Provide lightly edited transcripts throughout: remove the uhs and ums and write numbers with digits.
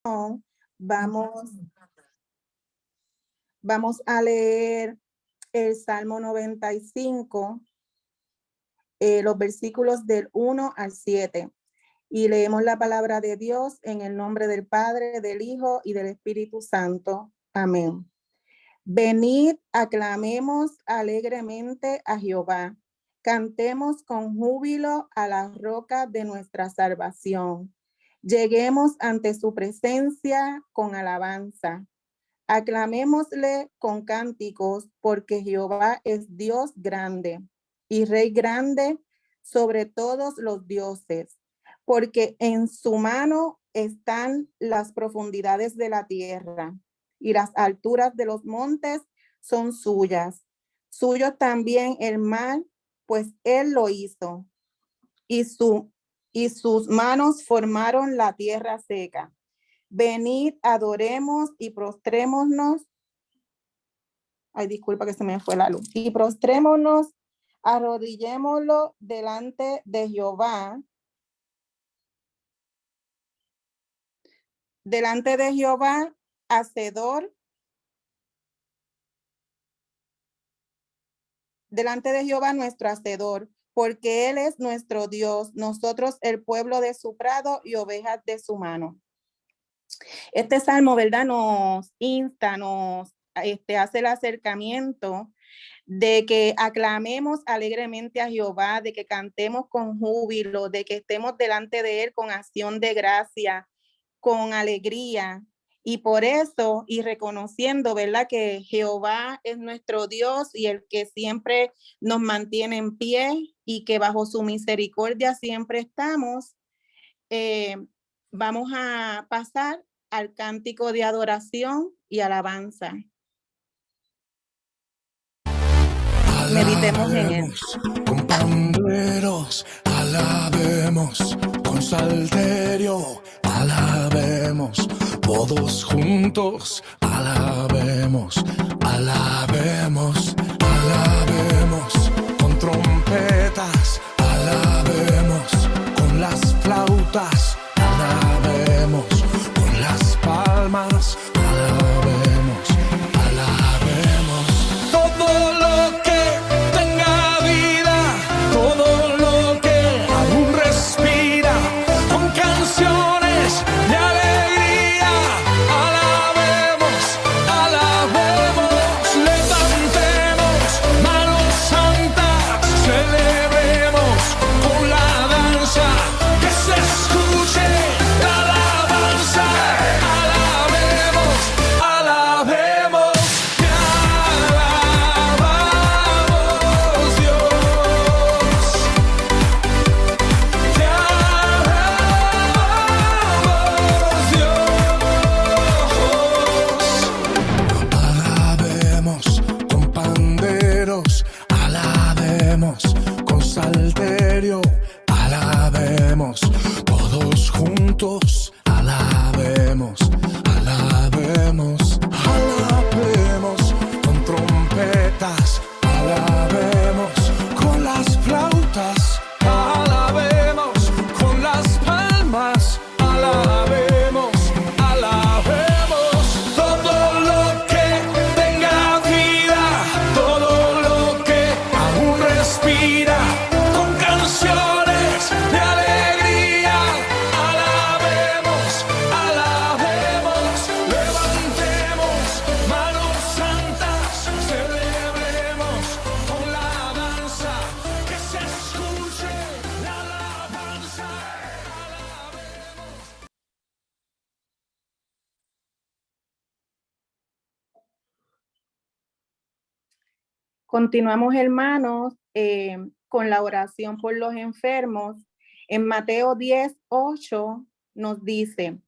Vamos, vamos a leer el Salmo 95, los versículos del 1 al 7. Y leemos la palabra de Dios en el nombre del Padre, del Hijo y del Espíritu Santo. Amén. Venid, aclamemos alegremente a Jehová. Cantemos con júbilo a la roca de nuestra salvación. Lleguemos ante su presencia con alabanza. Aclamémosle con cánticos, porque Jehová es Dios grande y Rey grande sobre todos los dioses, porque en su mano están las profundidades de la tierra y las alturas de los montes son suyas. Suyo también el mar, pues él lo hizo, y sus manos formaron la tierra seca. Venid, adoremos y prostrémonos. Ay, disculpa que se me fue la luz. Y prostrémonos, arrodillémoslo delante de Jehová. Delante de Jehová, hacedor. Delante de Jehová, nuestro hacedor, porque él es nuestro Dios, nosotros el pueblo de su prado y ovejas de su mano. Este salmo, ¿verdad? Nos insta, nos hace el acercamiento de que aclamemos alegremente a Jehová, de que cantemos con júbilo, de que estemos delante de él con acción de gracia, con alegría. Y por eso, y reconociendo, ¿verdad? Que Jehová es nuestro Dios y el que siempre nos mantiene en pie y que bajo su misericordia siempre estamos, vamos a pasar al cántico de adoración y alabanza. Meditemos en él. Con panderos, alabemos, con salterio, alabemos, todos juntos, alabemos, alabemos, alabemos, con trompetas, alabemos, con las flautas, alabemos, con las palmas, alabemos, alabemos, todo lo que tenga vida, todo lo que aún respira, con canciones de alegría, alabemos, alabemos, levantemos manos santas, celebremos con la danza, que se escuche la alabanza, alabemos, alabemos, te alabamos Dios, te alabamos Dios. Alabemos con panderos, alabemos con salterio, alabemos todos juntos, alabemos, alabemos, alabemos con trompetas, alabemos con las flautas, alabemos con las palmas, alabemos, alabemos, todo lo que tenga vida, todo lo que aún respira, con canciones de alegría, alabemos, alabemos, levantemos manos santas, celebremos con la danza, que se escuche la alabanza, alabemos. Continuamos, hermanos, con la oración por los enfermos. En Mateo 10:8 nos dice: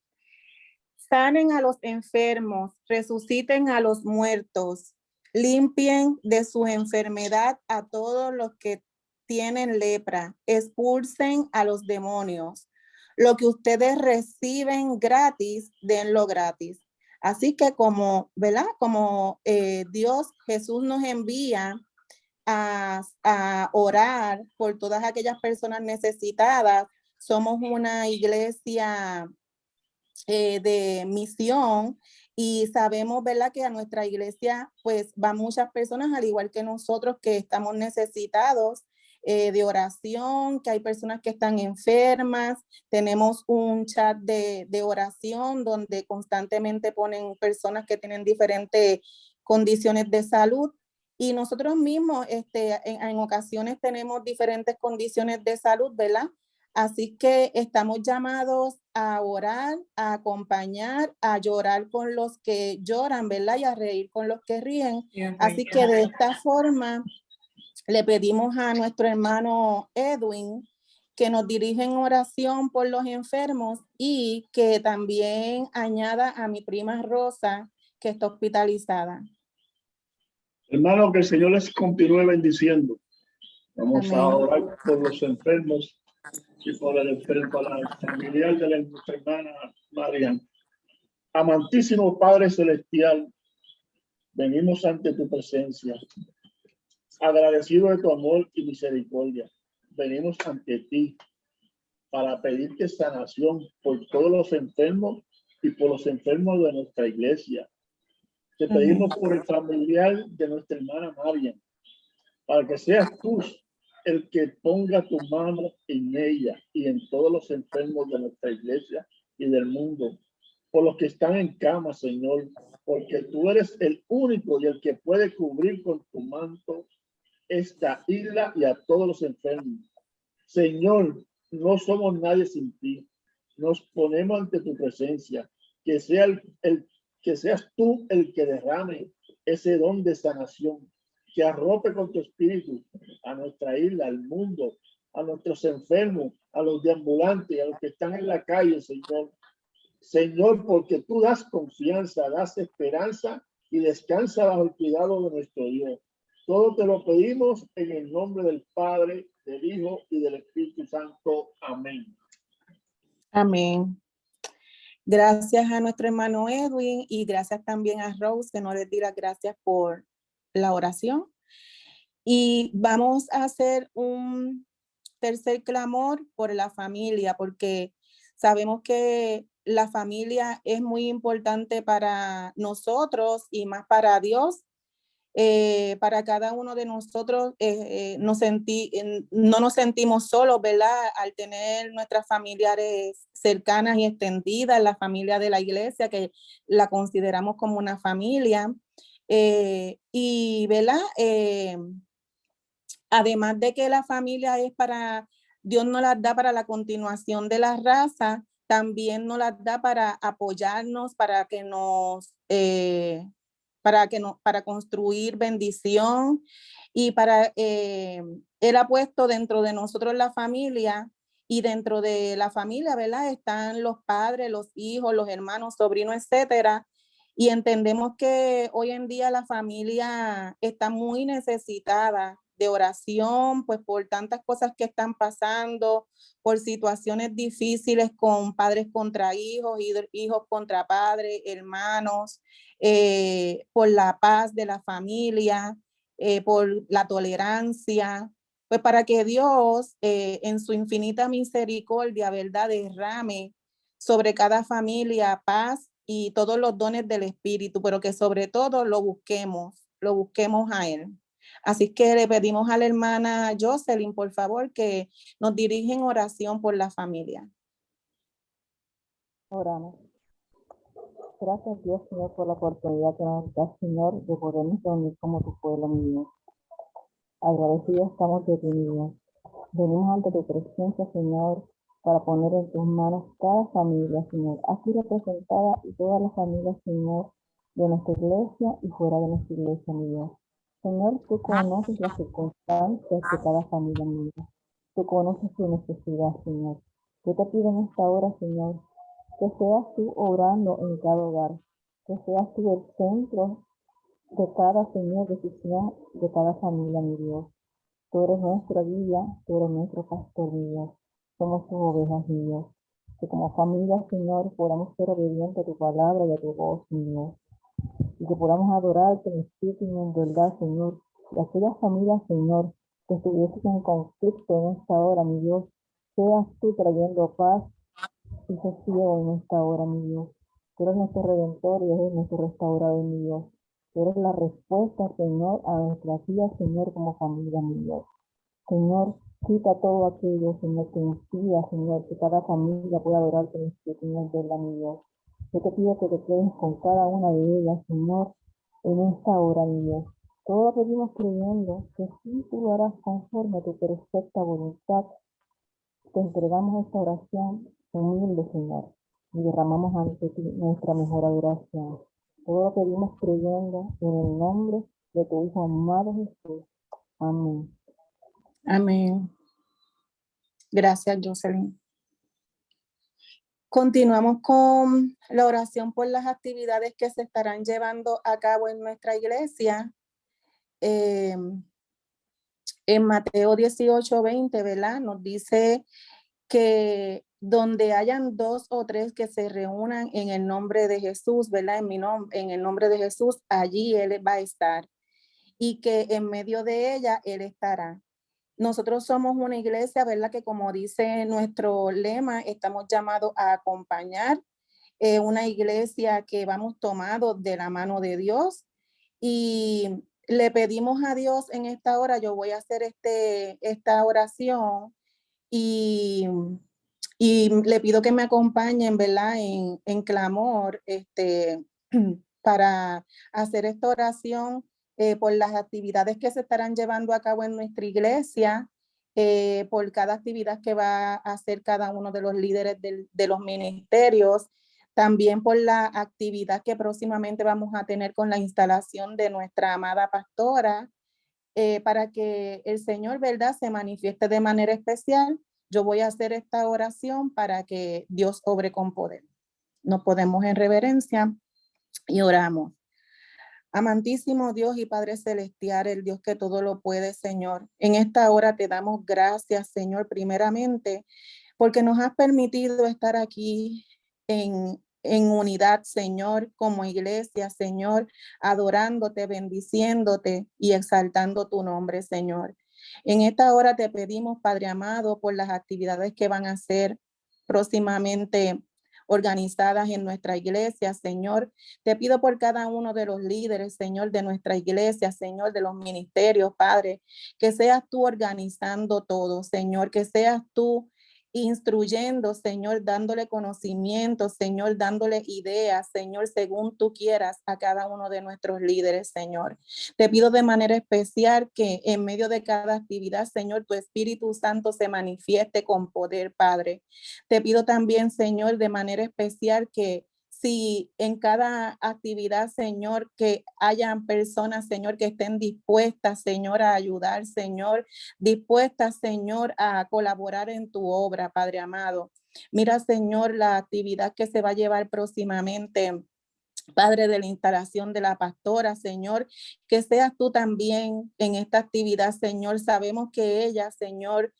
sanen a los enfermos, resuciten a los muertos, limpien de su enfermedad a todos los que tienen lepra, expulsen a los demonios. Lo que ustedes reciben gratis, denlo gratis. Así que como, ¿verdad? Como Dios, Jesús nos envía a orar por todas aquellas personas necesitadas. Somos una iglesia de misión, y sabemos, ¿verdad?, que a nuestra iglesia pues van muchas personas, al igual que nosotros, que estamos necesitados de oración, que hay personas que están enfermas. Tenemos un chat de oración donde constantemente ponen personas que tienen diferentes condiciones de salud, y nosotros mismos en ocasiones tenemos diferentes condiciones de salud, ¿verdad? Así que estamos llamados a orar, a acompañar, a llorar con los que lloran, ¿verdad? Y a reír con los que ríen. Así que de esta forma le pedimos a nuestro hermano Edwin que nos dirija en oración por los enfermos, y que también añada a mi prima Rosa, que está hospitalizada. Hermano, que el Señor les continúe bendiciendo. Vamos Amén. a orar por los enfermos y por el enfermo, por la familiar de nuestra hermana Marian. Amantísimo Padre Celestial, venimos ante tu presencia, agradecido de tu amor y misericordia. Venimos ante ti para pedirte sanación por todos los enfermos y por los enfermos de nuestra iglesia. Te pedimos por el familiar de nuestra hermana Marian, para que seas tú el que ponga tu mano en ella y en todos los enfermos de nuestra iglesia y del mundo, por los que están en cama, Señor, porque tú eres el único y el que puede cubrir con tu manto esta isla y a todos los enfermos. Señor, no somos nadie sin ti. Nos ponemos ante tu presencia, que sea que seas tú el que derrame ese don de sanación, que arrope con tu espíritu a nuestra isla, al mundo, a nuestros enfermos, a los deambulantes, a los que están en la calle, Señor. Señor, porque tú das confianza, das esperanza y descansa bajo el cuidado de nuestro Dios. Todo te lo pedimos en el nombre del Padre, del Hijo y del Espíritu Santo. Amén. Amén. Gracias a nuestro hermano Edwin, y gracias también a Rose, que no les di las gracias por la oración. Y vamos a hacer un tercer clamor por la familia, porque sabemos que la familia es muy importante para nosotros y más para Dios. Para cada uno de nosotros no nos sentimos solos, ¿verdad? Al tener nuestras familiares cercanas y extendidas, la familia de la iglesia, que la consideramos como una familia. Y, ¿verdad? Además de que la familia es para, Dios nos las da para la continuación de la raza, también nos las da para apoyarnos, para que nos, para construir bendición, y para, Él ha puesto dentro de nosotros la familia, y dentro de la familia, ¿verdad? Están los padres, los hijos, los hermanos, sobrinos, etcétera. Y entendemos que hoy en día la familia está muy necesitada de oración, pues por tantas cosas que están pasando, por situaciones difíciles con padres contra hijos, hijos contra padres, hermanos, por la paz de la familia, por la tolerancia, pues para que Dios en su infinita misericordia, ¿verdad?, derrame sobre cada familia paz y todos los dones del Espíritu, pero que sobre todo lo busquemos a Él. Así que le pedimos a la hermana Jocelyn, por favor, que nos dirija en oración por la familia. Oramos. Gracias, Dios, Señor, por la oportunidad que nos das, Señor, de podernos reunir como tu pueblo, mi Dios. Agradecidos estamos de ti, mi Dios. Venimos ante tu presencia, Señor, para poner en tus manos cada familia, Señor, aquí representada, y todas las familias, Señor, de nuestra iglesia y fuera de nuestra iglesia, mi Dios. Señor, tú conoces las circunstancias de cada familia, mi Dios. Tú conoces su necesidad, Señor. Yo te pido en esta hora, Señor, que seas tú obrando en cada hogar, que seas tú el centro de cada, Señor, decisión de cada familia, mi Dios. Tú eres nuestra guía, tú eres nuestro pastor, mi Dios. Somos tus ovejas, mi Dios. Que como familia, Señor, podamos ser obedientes a tu palabra y a tu voz, mi Dios. Y que podamos adorarte en espíritu y en verdad, Señor. Y aquellas familias, Señor, que estuviesen en conflicto en esta hora, mi Dios, seas tú trayendo paz hizo ciego en esta hora, mi Dios. Tú eres nuestro Redentor y eres nuestro restaurador, mi Dios. Tú eres la respuesta, Señor, a nuestras vidas, Señor, como familia, mi Dios. Señor, quita todo aquello, Señor, que impida, Señor, que cada familia pueda adorarte en este Señor, verdad, mi Dios. Yo te pido que te quedes con cada una de ellas, Señor, en esta hora, mi Dios. Todo lo pedimos creyendo que sí tú lo harás conforme a tu perfecta voluntad. Te entregamos esta oración humilde, Señor, y derramamos ante ti nuestra mejor adoración. Todo lo pedimos creyendo en el nombre de tu Hijo amado Jesús. Amén. Amén. Gracias, Jocelyn. Continuamos con la oración por las actividades que se estarán llevando a cabo en nuestra iglesia. En Mateo 18:20, ¿verdad? Nos dice que donde hayan 2 o 3 que se reúnan en el nombre de Jesús, ¿verdad? En el nombre de Jesús, allí Él va a estar. Y que en medio de ella Él estará. Nosotros somos una iglesia, ¿verdad? Que como dice nuestro lema, estamos llamados a acompañar una iglesia que vamos tomados de la mano de Dios y le pedimos a Dios en esta hora, yo voy a hacer esta oración y, y le pido que me acompañen, ¿verdad? En clamor, para hacer esta oración por las actividades que se estarán llevando a cabo en nuestra iglesia, por cada actividad que va a hacer cada uno de los líderes de los ministerios, también por la actividad que próximamente vamos a tener con la instalación de nuestra amada pastora, para que el Señor, ¿verdad?, se manifieste de manera especial. Yo voy a hacer esta oración para que Dios obre con poder. Nos ponemos en reverencia y oramos. Amantísimo Dios y Padre Celestial, el Dios que todo lo puede, Señor. En esta hora te damos gracias, Señor, primeramente, porque nos has permitido estar aquí en unidad, Señor, como iglesia, Señor, adorándote, bendiciéndote y exaltando tu nombre, Señor. En esta hora te pedimos, Padre amado, por las actividades que van a ser próximamente organizadas en nuestra iglesia, Señor. Te pido por cada uno de los líderes, Señor, de nuestra iglesia, Señor, de los ministerios, Padre, que seas tú organizando todo, Señor, que seas tú instruyendo, Señor, dándole conocimiento, Señor, dándole ideas, Señor, según tú quieras a cada uno de nuestros líderes, Señor. Te pido de manera especial que en medio de cada actividad, Señor, tu Espíritu Santo se manifieste con poder, Padre. Te pido también, Señor, de manera especial que si en cada actividad, Señor, que hayan personas, Señor, que estén dispuestas, Señor, a ayudar, Señor, dispuestas, Señor, a colaborar en tu obra, Padre amado. Mira, Señor, la actividad que se va a llevar próximamente, Padre, de la instalación de la pastora, Señor, que seas tú también en esta actividad, Señor. Sabemos que ella, Señor,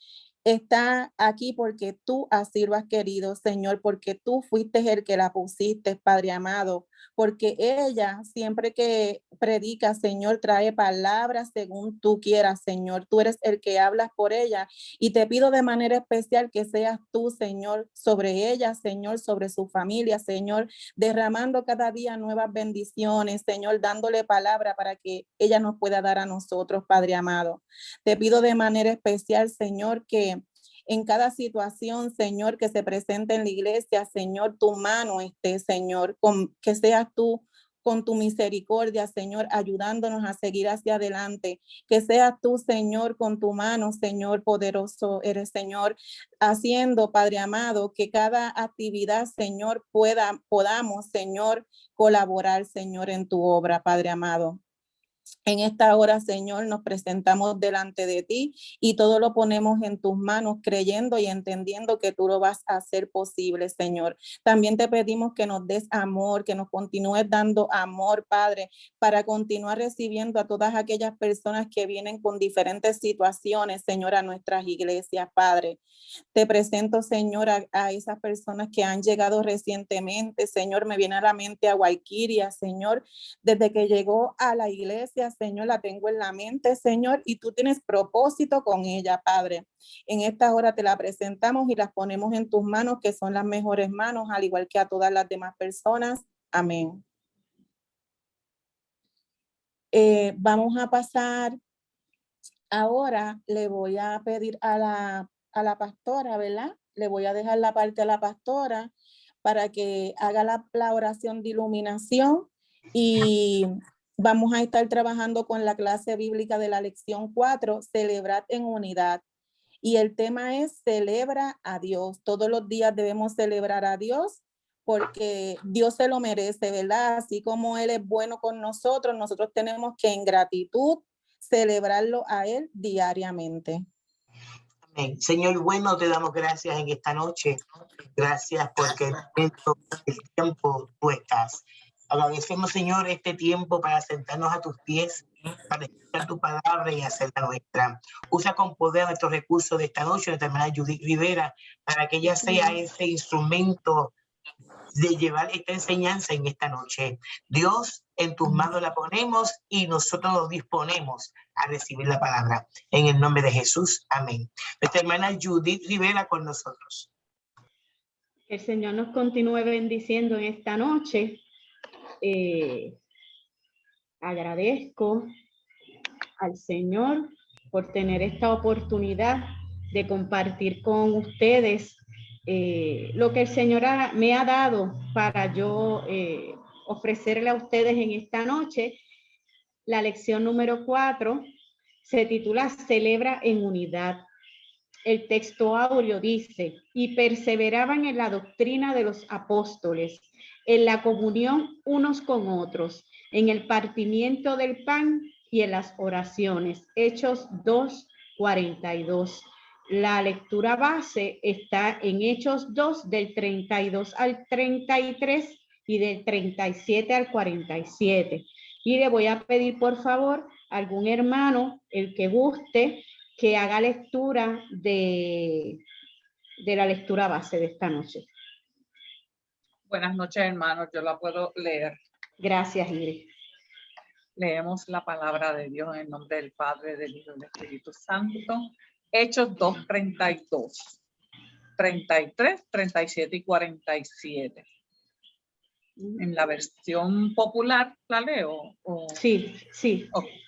está aquí porque tú así lo has querido, Señor, porque tú fuiste el que la pusiste, Padre amado, porque ella siempre que predica, Señor, trae palabras según tú quieras, Señor. Tú eres el que hablas por ella y te pido de manera especial que seas tú, Señor, sobre ella, Señor, sobre su familia, Señor, derramando cada día nuevas bendiciones, Señor, dándole palabra para que ella nos pueda dar a nosotros, Padre amado. Te pido de manera especial, Señor, que en cada situación, Señor, que se presente en la iglesia, Señor, tu mano esté, Señor, que seas tú con tu misericordia, Señor, ayudándonos a seguir hacia adelante. Que seas tú, Señor, con tu mano, Señor, poderoso eres, Señor, haciendo, Padre amado, que cada actividad, Señor, podamos, Señor, colaborar, Señor, en tu obra, Padre amado. En esta hora, Señor, nos presentamos delante de ti y todo lo ponemos en tus manos, creyendo y entendiendo que tú lo vas a hacer posible, Señor. También te pedimos que nos des amor, que nos continúes dando amor, Padre, para continuar recibiendo a todas aquellas personas que vienen con diferentes situaciones, Señor, a nuestras iglesias, Padre. Te presento, Señor, a esas personas que han llegado recientemente. Señor, me viene a la mente a Guayquiria, Señor, desde que llegó a la iglesia, iglesia, Señor, la tengo en la mente, Señor, y tú tienes propósito con ella, Padre. En esta hora te la presentamos y las ponemos en tus manos, que son las mejores manos, al igual que a todas las demás personas. Amén. Vamos a pasar, ahora le voy a pedir a la pastora, ¿verdad? Le voy a dejar la parte a la pastora para que haga la oración de iluminación, y vamos a estar trabajando con la clase bíblica de la lección 4, Celebrad en unidad. Y el tema es celebra a Dios. Todos los días debemos celebrar a Dios porque Dios se lo merece, ¿verdad? Así como Él es bueno con nosotros, nosotros tenemos que en gratitud celebrarlo a Él diariamente. Amén. Señor bueno, te damos gracias en esta noche. Gracias porque el tiempo tú estás. Agradecemos, Señor, este tiempo para sentarnos a tus pies, para escuchar tu palabra y hacerla nuestra. Usa con poder nuestros recursos de esta noche, nuestra hermana Judith Rivera, para que ella sea ese instrumento de llevar esta enseñanza en esta noche. Dios, en tus manos la ponemos y nosotros nos disponemos a recibir la palabra. En el nombre de Jesús, amén. Nuestra hermana Judith Rivera con nosotros. El Señor nos continúe bendiciendo en esta noche. Agradezco al Señor por tener esta oportunidad de compartir con ustedes lo que el Señor me ha dado para yo ofrecerle a ustedes en esta noche. La lección número 4 se titula Celebra en unidad. El texto áureo dice: y perseveraban en la doctrina de los apóstoles, en la comunión unos con otros, en el partimiento del pan y en las oraciones. Hechos 2:42. La lectura base está en Hechos 2, del 32 al 33 y del 37 al 47. Y le voy a pedir, por favor, a algún hermano, el que guste, que haga lectura de la lectura base de esta noche. Buenas noches, hermanos. Yo la puedo leer. Gracias, Iris. Leemos la palabra de Dios en el nombre del Padre, del Hijo y del Espíritu Santo. Hechos 2:32, 33, 37 y 47. En la versión popular, ¿la leo? Sí, sí. Okay.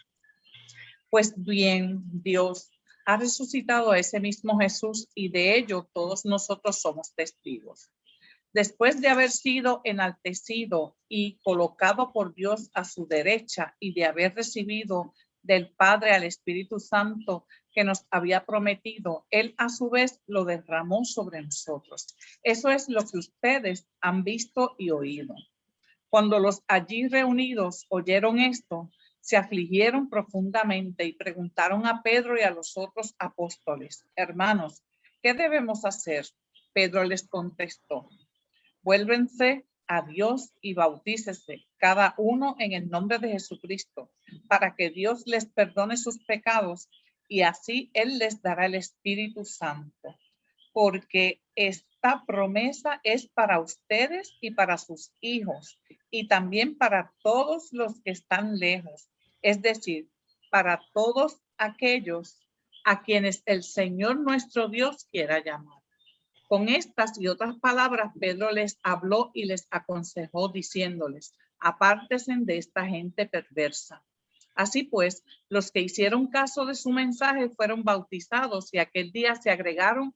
Pues bien, Dios ha resucitado a ese mismo Jesús y de ello todos nosotros somos testigos. Después de haber sido enaltecido y colocado por Dios a su derecha y de haber recibido del Padre al Espíritu Santo que nos había prometido, Él a su vez lo derramó sobre nosotros. Eso es lo que ustedes han visto y oído. Cuando los allí reunidos oyeron esto, se afligieron profundamente y preguntaron a Pedro y a los otros apóstoles: hermanos, ¿qué debemos hacer? Pedro les contestó: vuélvense a Dios y bautícese cada uno en el nombre de Jesucristo, para que Dios les perdone sus pecados y así Él les dará el Espíritu Santo. Porque esta promesa es para ustedes y para sus hijos y también para todos los que están lejos, es decir, para todos aquellos a quienes el Señor nuestro Dios quiera llamar. Con estas y otras palabras, Pedro les habló y les aconsejó diciéndoles: apártense de esta gente perversa. Así pues, los que hicieron caso de su mensaje fueron bautizados y aquel día se agregaron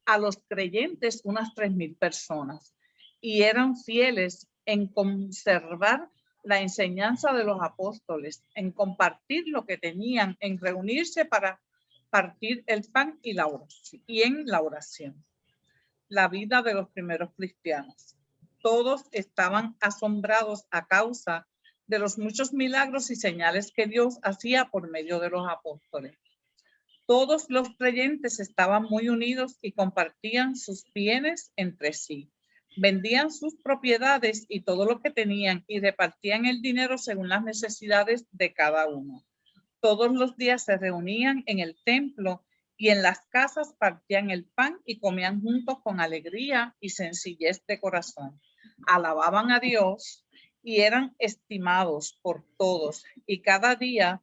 a los creyentes unas 3,000 personas y eran fieles en conservar la enseñanza de los apóstoles, en compartir lo que tenían, en reunirse para partir el pan y en la oración. La vida de los primeros cristianos. Todos estaban asombrados a causa de los muchos milagros y señales que Dios hacía por medio de los apóstoles. Todos los creyentes estaban muy unidos y compartían sus bienes entre sí. Vendían sus propiedades y todo lo que tenían y repartían el dinero según las necesidades de cada uno. Todos los días se reunían en el templo y en las casas partían el pan y comían juntos con alegría y sencillez de corazón. Alababan a Dios y eran estimados por todos. Y cada día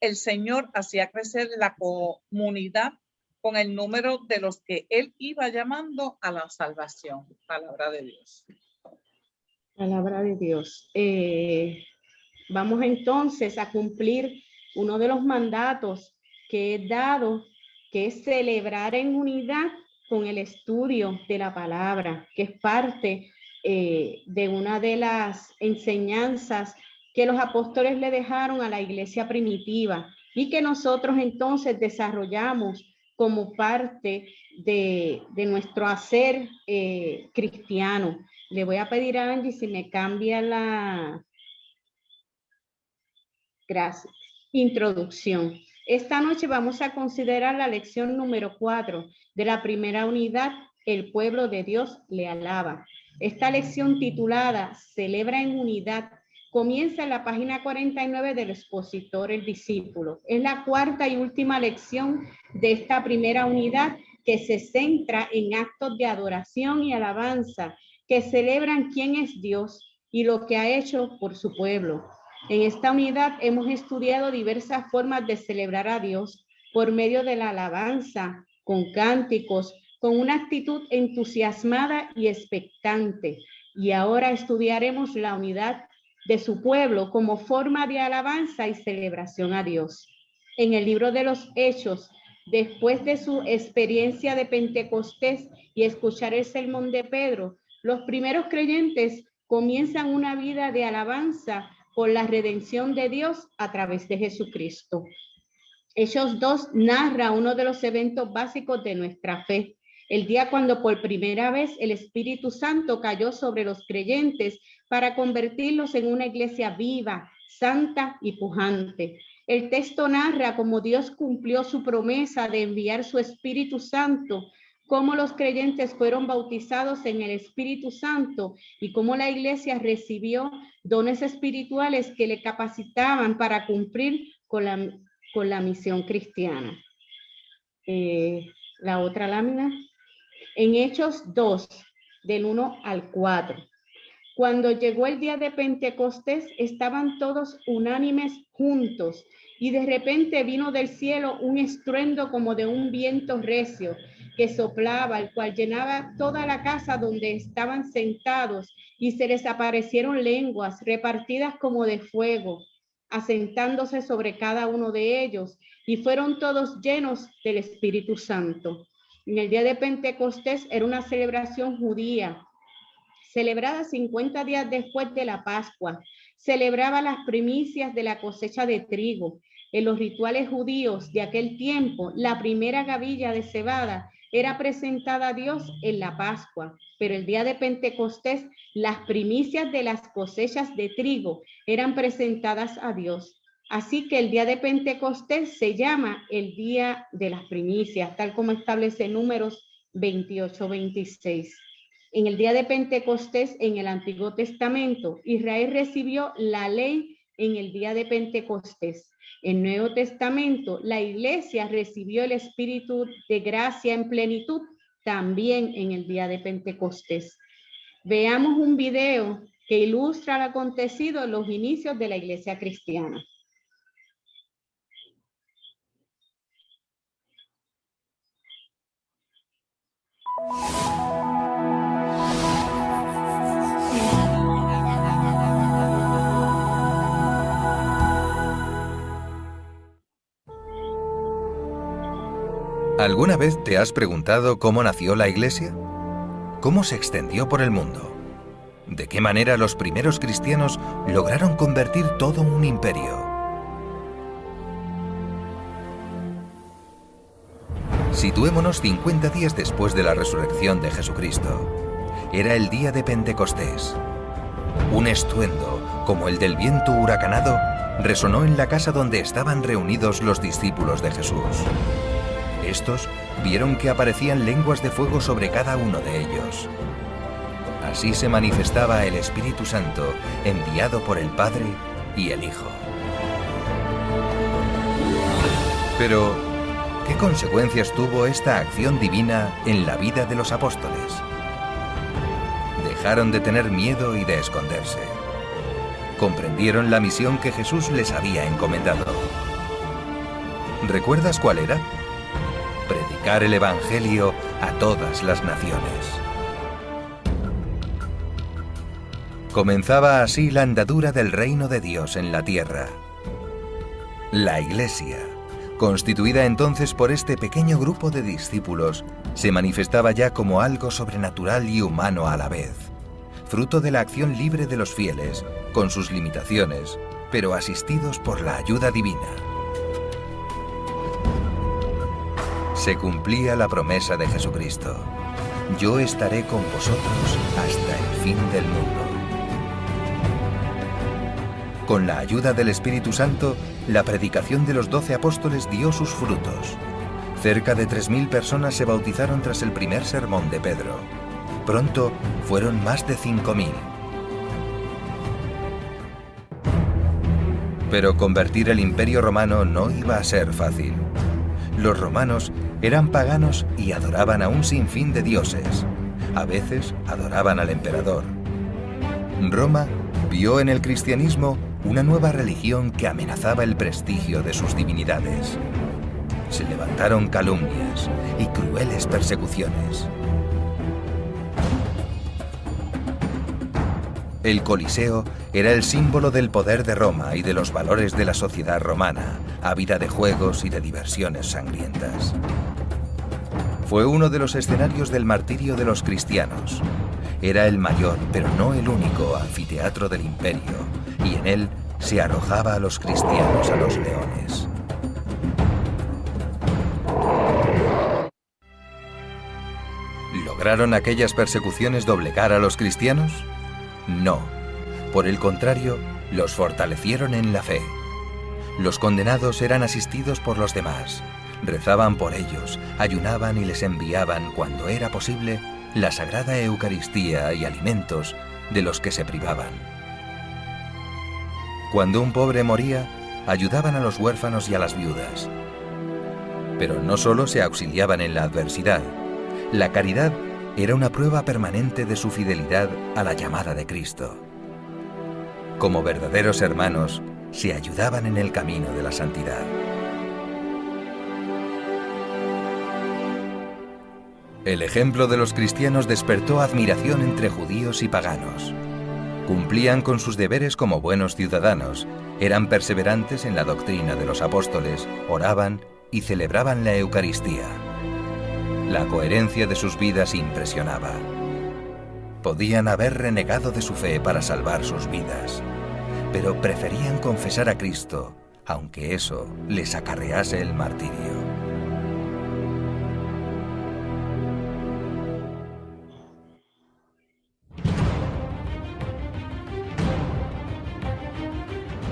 el Señor hacía crecer la comunidad con el número de los que Él iba llamando a la salvación. Palabra de Dios. Palabra de Dios. Vamos entonces a cumplir uno de los mandatos que he dado, que es celebrar en unidad con el estudio de la palabra, que es parte de una de las enseñanzas que los apóstoles le dejaron a la iglesia primitiva y que nosotros entonces desarrollamos como parte de nuestro hacer cristiano. Le voy a pedir a Angie si me cambia la... Gracias. Introducción. Esta noche vamos a considerar la lección número 4 de la primera unidad, El pueblo de Dios le alaba. Esta lección titulada Celebra en unidad comienza en la página 49 del expositor El Discípulo. Es la cuarta y última lección de esta primera unidad que se centra en actos de adoración y alabanza que celebran quién es Dios y lo que ha hecho por su pueblo. En esta unidad hemos estudiado diversas formas de celebrar a Dios por medio de la alabanza, con cánticos, con una actitud entusiasmada y expectante. Y ahora estudiaremos la unidad de su pueblo como forma de alabanza y celebración a Dios. En el libro de los Hechos, después de su experiencia de Pentecostés y escuchar el sermón de Pedro, los primeros creyentes comienzan una vida de alabanza por la redención de Dios a través de Jesucristo. Hechos 2 narra uno de los eventos básicos de nuestra fe, el día cuando por primera vez el Espíritu Santo cayó sobre los creyentes para convertirlos en una iglesia viva, santa y pujante. El texto narra cómo Dios cumplió su promesa de enviar su Espíritu Santo, cómo los creyentes fueron bautizados en el Espíritu Santo y cómo la iglesia recibió dones espirituales que le capacitaban para cumplir con la misión cristiana. La otra lámina. En Hechos 2, del 1 al 4. Cuando llegó el día de Pentecostés, estaban todos unánimes juntos y de repente vino del cielo un estruendo como de un viento recio que soplaba, el cual llenaba toda la casa donde estaban sentados, y se les aparecieron lenguas repartidas como de fuego, asentándose sobre cada uno de ellos, y fueron todos llenos del Espíritu Santo. En el día de Pentecostés era una celebración judía, celebrada 50 días después de la Pascua. Celebraba las primicias de la cosecha de trigo. En los rituales judíos de aquel tiempo, la primera gavilla de cebada era presentada a Dios en la Pascua, pero el día de Pentecostés, las primicias de las cosechas de trigo eran presentadas a Dios. Así que el día de Pentecostés se llama el día de las primicias, tal como establece Números 28-26. En el día de Pentecostés, en el Antiguo Testamento, Israel recibió la ley en el día de Pentecostés. En el Nuevo Testamento, la iglesia recibió el Espíritu de gracia en plenitud también en el día de Pentecostés. Veamos un video que ilustra lo acontecido en los inicios de la iglesia cristiana. ¿Alguna vez te has preguntado cómo nació la Iglesia? ¿Cómo se extendió por el mundo? ¿De qué manera los primeros cristianos lograron convertir todo un imperio? Situémonos 50 días después de la resurrección de Jesucristo. Era el día de Pentecostés. Un estruendo, como el del viento huracanado, resonó en la casa donde estaban reunidos los discípulos de Jesús. Estos vieron que aparecían lenguas de fuego sobre cada uno de ellos. Así se manifestaba el Espíritu Santo, enviado por el Padre y el Hijo. Pero, ¿qué consecuencias tuvo esta acción divina en la vida de los apóstoles? Dejaron de tener miedo y de esconderse. comprendieron la misión que Jesús les había encomendado. ¿Recuerdas cuál era? Predicar el Evangelio a todas las naciones. Comenzaba así la andadura del reino de Dios en la tierra. La Iglesia, constituida entonces por este pequeño grupo de discípulos, se manifestaba ya como algo sobrenatural y humano a la vez, fruto de la acción libre de los fieles, con sus limitaciones, pero asistidos por la ayuda divina. Se cumplía la promesa de Jesucristo: yo estaré con vosotros hasta el fin del mundo. Con la ayuda del Espíritu Santo, la predicación de los 12 apóstoles dio sus frutos. Cerca de 3.000 personas se bautizaron tras el primer sermón de Pedro. Pronto fueron más de 5.000. Pero convertir el Imperio Romano no iba a ser fácil. Los romanos eran paganos y adoraban a un sinfín de dioses. A veces adoraban al emperador. Roma vio en el cristianismo una nueva religión que amenazaba el prestigio de sus divinidades. Se levantaron calumnias y crueles persecuciones. El Coliseo era el símbolo del poder de Roma y de los valores de la sociedad romana, ávida de juegos y de diversiones sangrientas. Fue uno de los escenarios del martirio de los cristianos. Era el mayor, pero no el único, anfiteatro del imperio, y en él se arrojaba a los cristianos a los leones. ¿Lograron aquellas persecuciones doblegar a los cristianos? No. Por el contrario, los fortalecieron en la fe. Los condenados eran asistidos por los demás, rezaban por ellos, ayunaban y les enviaban, cuando era posible, la sagrada Eucaristía y alimentos de los que se privaban. Cuando un pobre moría, ayudaban a los huérfanos y a las viudas. Pero no solo se auxiliaban en la adversidad. La caridad era una prueba permanente de su fidelidad a la llamada de Cristo. Como verdaderos hermanos, se ayudaban en el camino de la santidad. El ejemplo de los cristianos despertó admiración entre judíos y paganos. Cumplían con sus deberes como buenos ciudadanos, eran perseverantes en la doctrina de los apóstoles, oraban y celebraban la Eucaristía. La coherencia de sus vidas impresionaba. Podían haber renegado de su fe para salvar sus vidas, pero preferían confesar a Cristo, aunque eso les acarrease el martirio.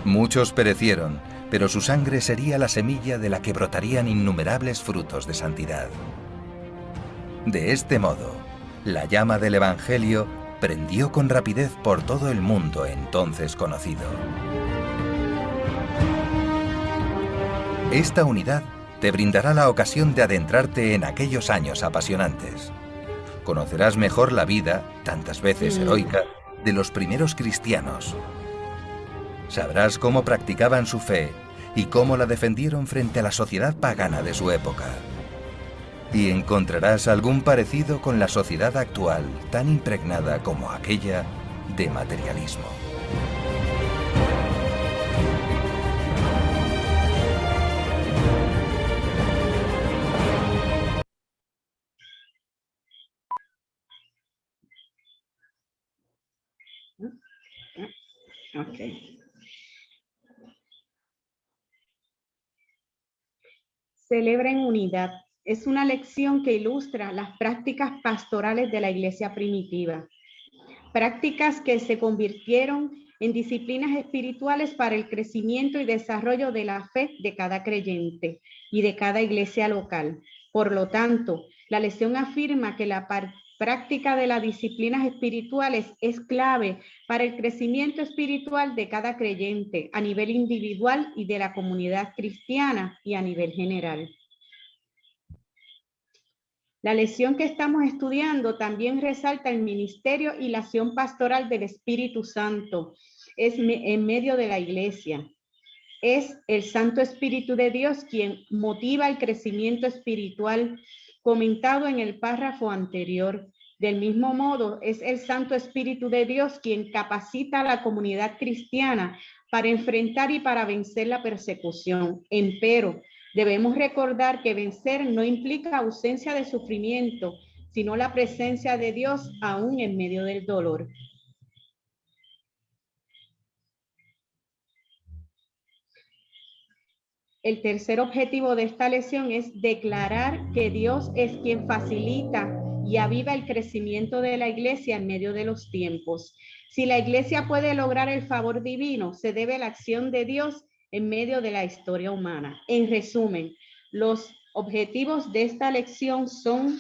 Muchos perecieron, pero su sangre sería la semilla de la que brotarían innumerables frutos de santidad. De este modo, la llama del Evangelio prendió con rapidez por todo el mundo entonces conocido. Esta unidad te brindará la ocasión de adentrarte en aquellos años apasionantes. Conocerás mejor la vida, tantas veces heroica, de los primeros cristianos. Sabrás cómo practicaban su fe y cómo la defendieron frente a la sociedad pagana de su época. Y encontrarás algún parecido con la sociedad actual, tan impregnada como aquella de materialismo. Okay. Celebra en unidad. Es una lección que ilustra las prácticas pastorales de la iglesia primitiva. Prácticas que se convirtieron en disciplinas espirituales para el crecimiento y desarrollo de la fe de cada creyente y de cada iglesia local. Por lo tanto, la lección afirma que la práctica de las disciplinas espirituales es clave para el crecimiento espiritual de cada creyente a nivel individual y de la comunidad cristiana y a nivel general. La lección que estamos estudiando también resalta el ministerio y la acción pastoral del Espíritu Santo, en medio de la iglesia. Es el Santo Espíritu de Dios quien motiva el crecimiento espiritual comentado en el párrafo anterior. Del mismo modo, es el Santo Espíritu de Dios quien capacita a la comunidad cristiana para enfrentar y para vencer la persecución. Empero, debemos recordar que vencer no implica ausencia de sufrimiento, sino la presencia de Dios aún en medio del dolor. El tercer objetivo de esta lección es declarar que Dios es quien facilita y aviva el crecimiento de la iglesia en medio de los tiempos. Si la iglesia puede lograr el favor divino, se debe a la acción de Dios en medio de la historia humana. En resumen, los objetivos de esta lección son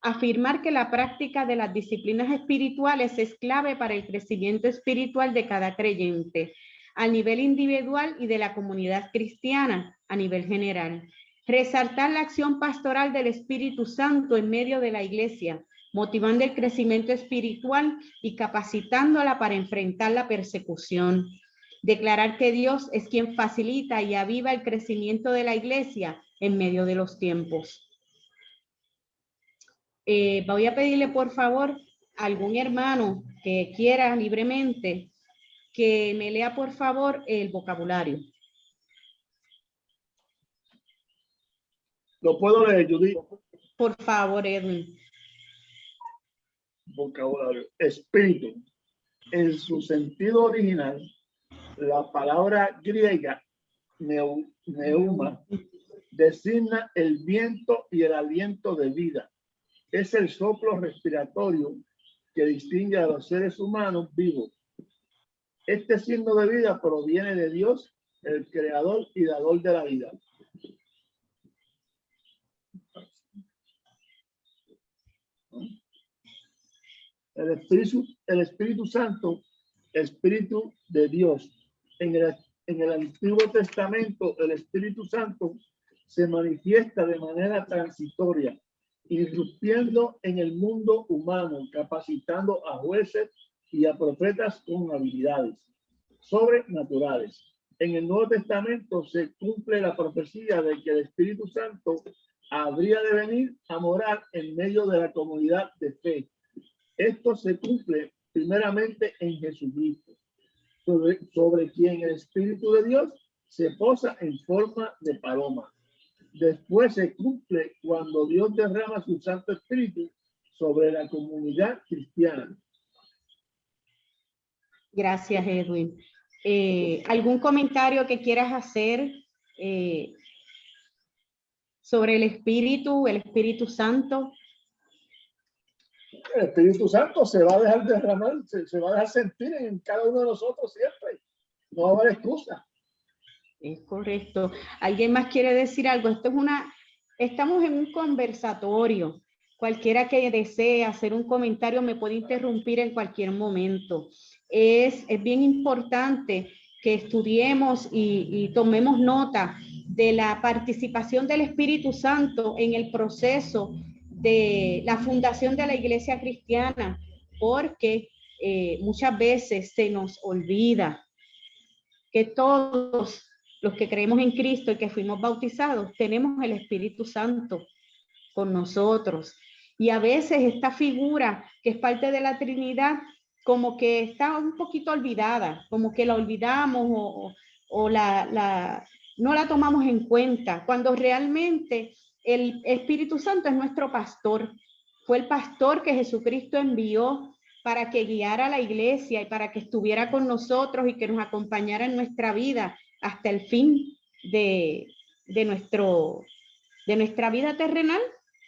afirmar que la práctica de las disciplinas espirituales es clave para el crecimiento espiritual de cada creyente, a nivel individual y de la comunidad cristiana a nivel general. Resaltar la acción pastoral del Espíritu Santo en medio de la iglesia, motivando el crecimiento espiritual y capacitándola para enfrentar la persecución. Declarar que Dios es quien facilita y aviva el crecimiento de la iglesia en medio de los tiempos. Voy a pedirle por favor a algún hermano que quiera libremente que me lea por favor el vocabulario. Lo puedo leer, Judith. Por favor, Edwin. Vocabulario. Espíritu. En su sentido original, la palabra griega neuma designa el viento y el aliento de vida. Es el soplo respiratorio que distingue a los seres humanos vivos. Este signo de vida proviene de Dios, el creador y dador de la vida. El Espíritu Santo, Espíritu de Dios. En el Antiguo Testamento, el Espíritu Santo se manifiesta de manera transitoria, irrumpiendo en el mundo humano, capacitando a jueces y a profetas con habilidades sobrenaturales. En el Nuevo Testamento se cumple la profecía de que el Espíritu Santo habría de venir a morar en medio de la comunidad de fe. Esto se cumple primeramente en Jesucristo, sobre quien el Espíritu de Dios se posa en forma de paloma. Después se cumple cuando Dios derrama su Santo Espíritu sobre la comunidad cristiana. Gracias, Edwin. ¿Algún comentario que quieras hacer sobre el Espíritu Santo? El Espíritu Santo se va a dejar derramar, se va a dejar sentir en cada uno de nosotros siempre. No va a haber excusa. Es correcto. ¿Alguien más quiere decir algo? Estamos en un conversatorio. Cualquiera que desee hacer un comentario me puede interrumpir en cualquier momento. Es bien importante que estudiemos y tomemos nota de la participación del Espíritu Santo en el proceso de la fundación de la iglesia cristiana, porque muchas veces se nos olvida que todos los que creemos en Cristo y que fuimos bautizados tenemos el Espíritu Santo con nosotros. Y a veces esta figura que es parte de la Trinidad como que está un poquito olvidada, como que la olvidamos o no la tomamos en cuenta, cuando realmente el Espíritu Santo es nuestro pastor. Fue el pastor que Jesucristo envió para que guiara a la iglesia y para que estuviera con nosotros y que nos acompañara en nuestra vida hasta el fin de nuestra vida terrenal,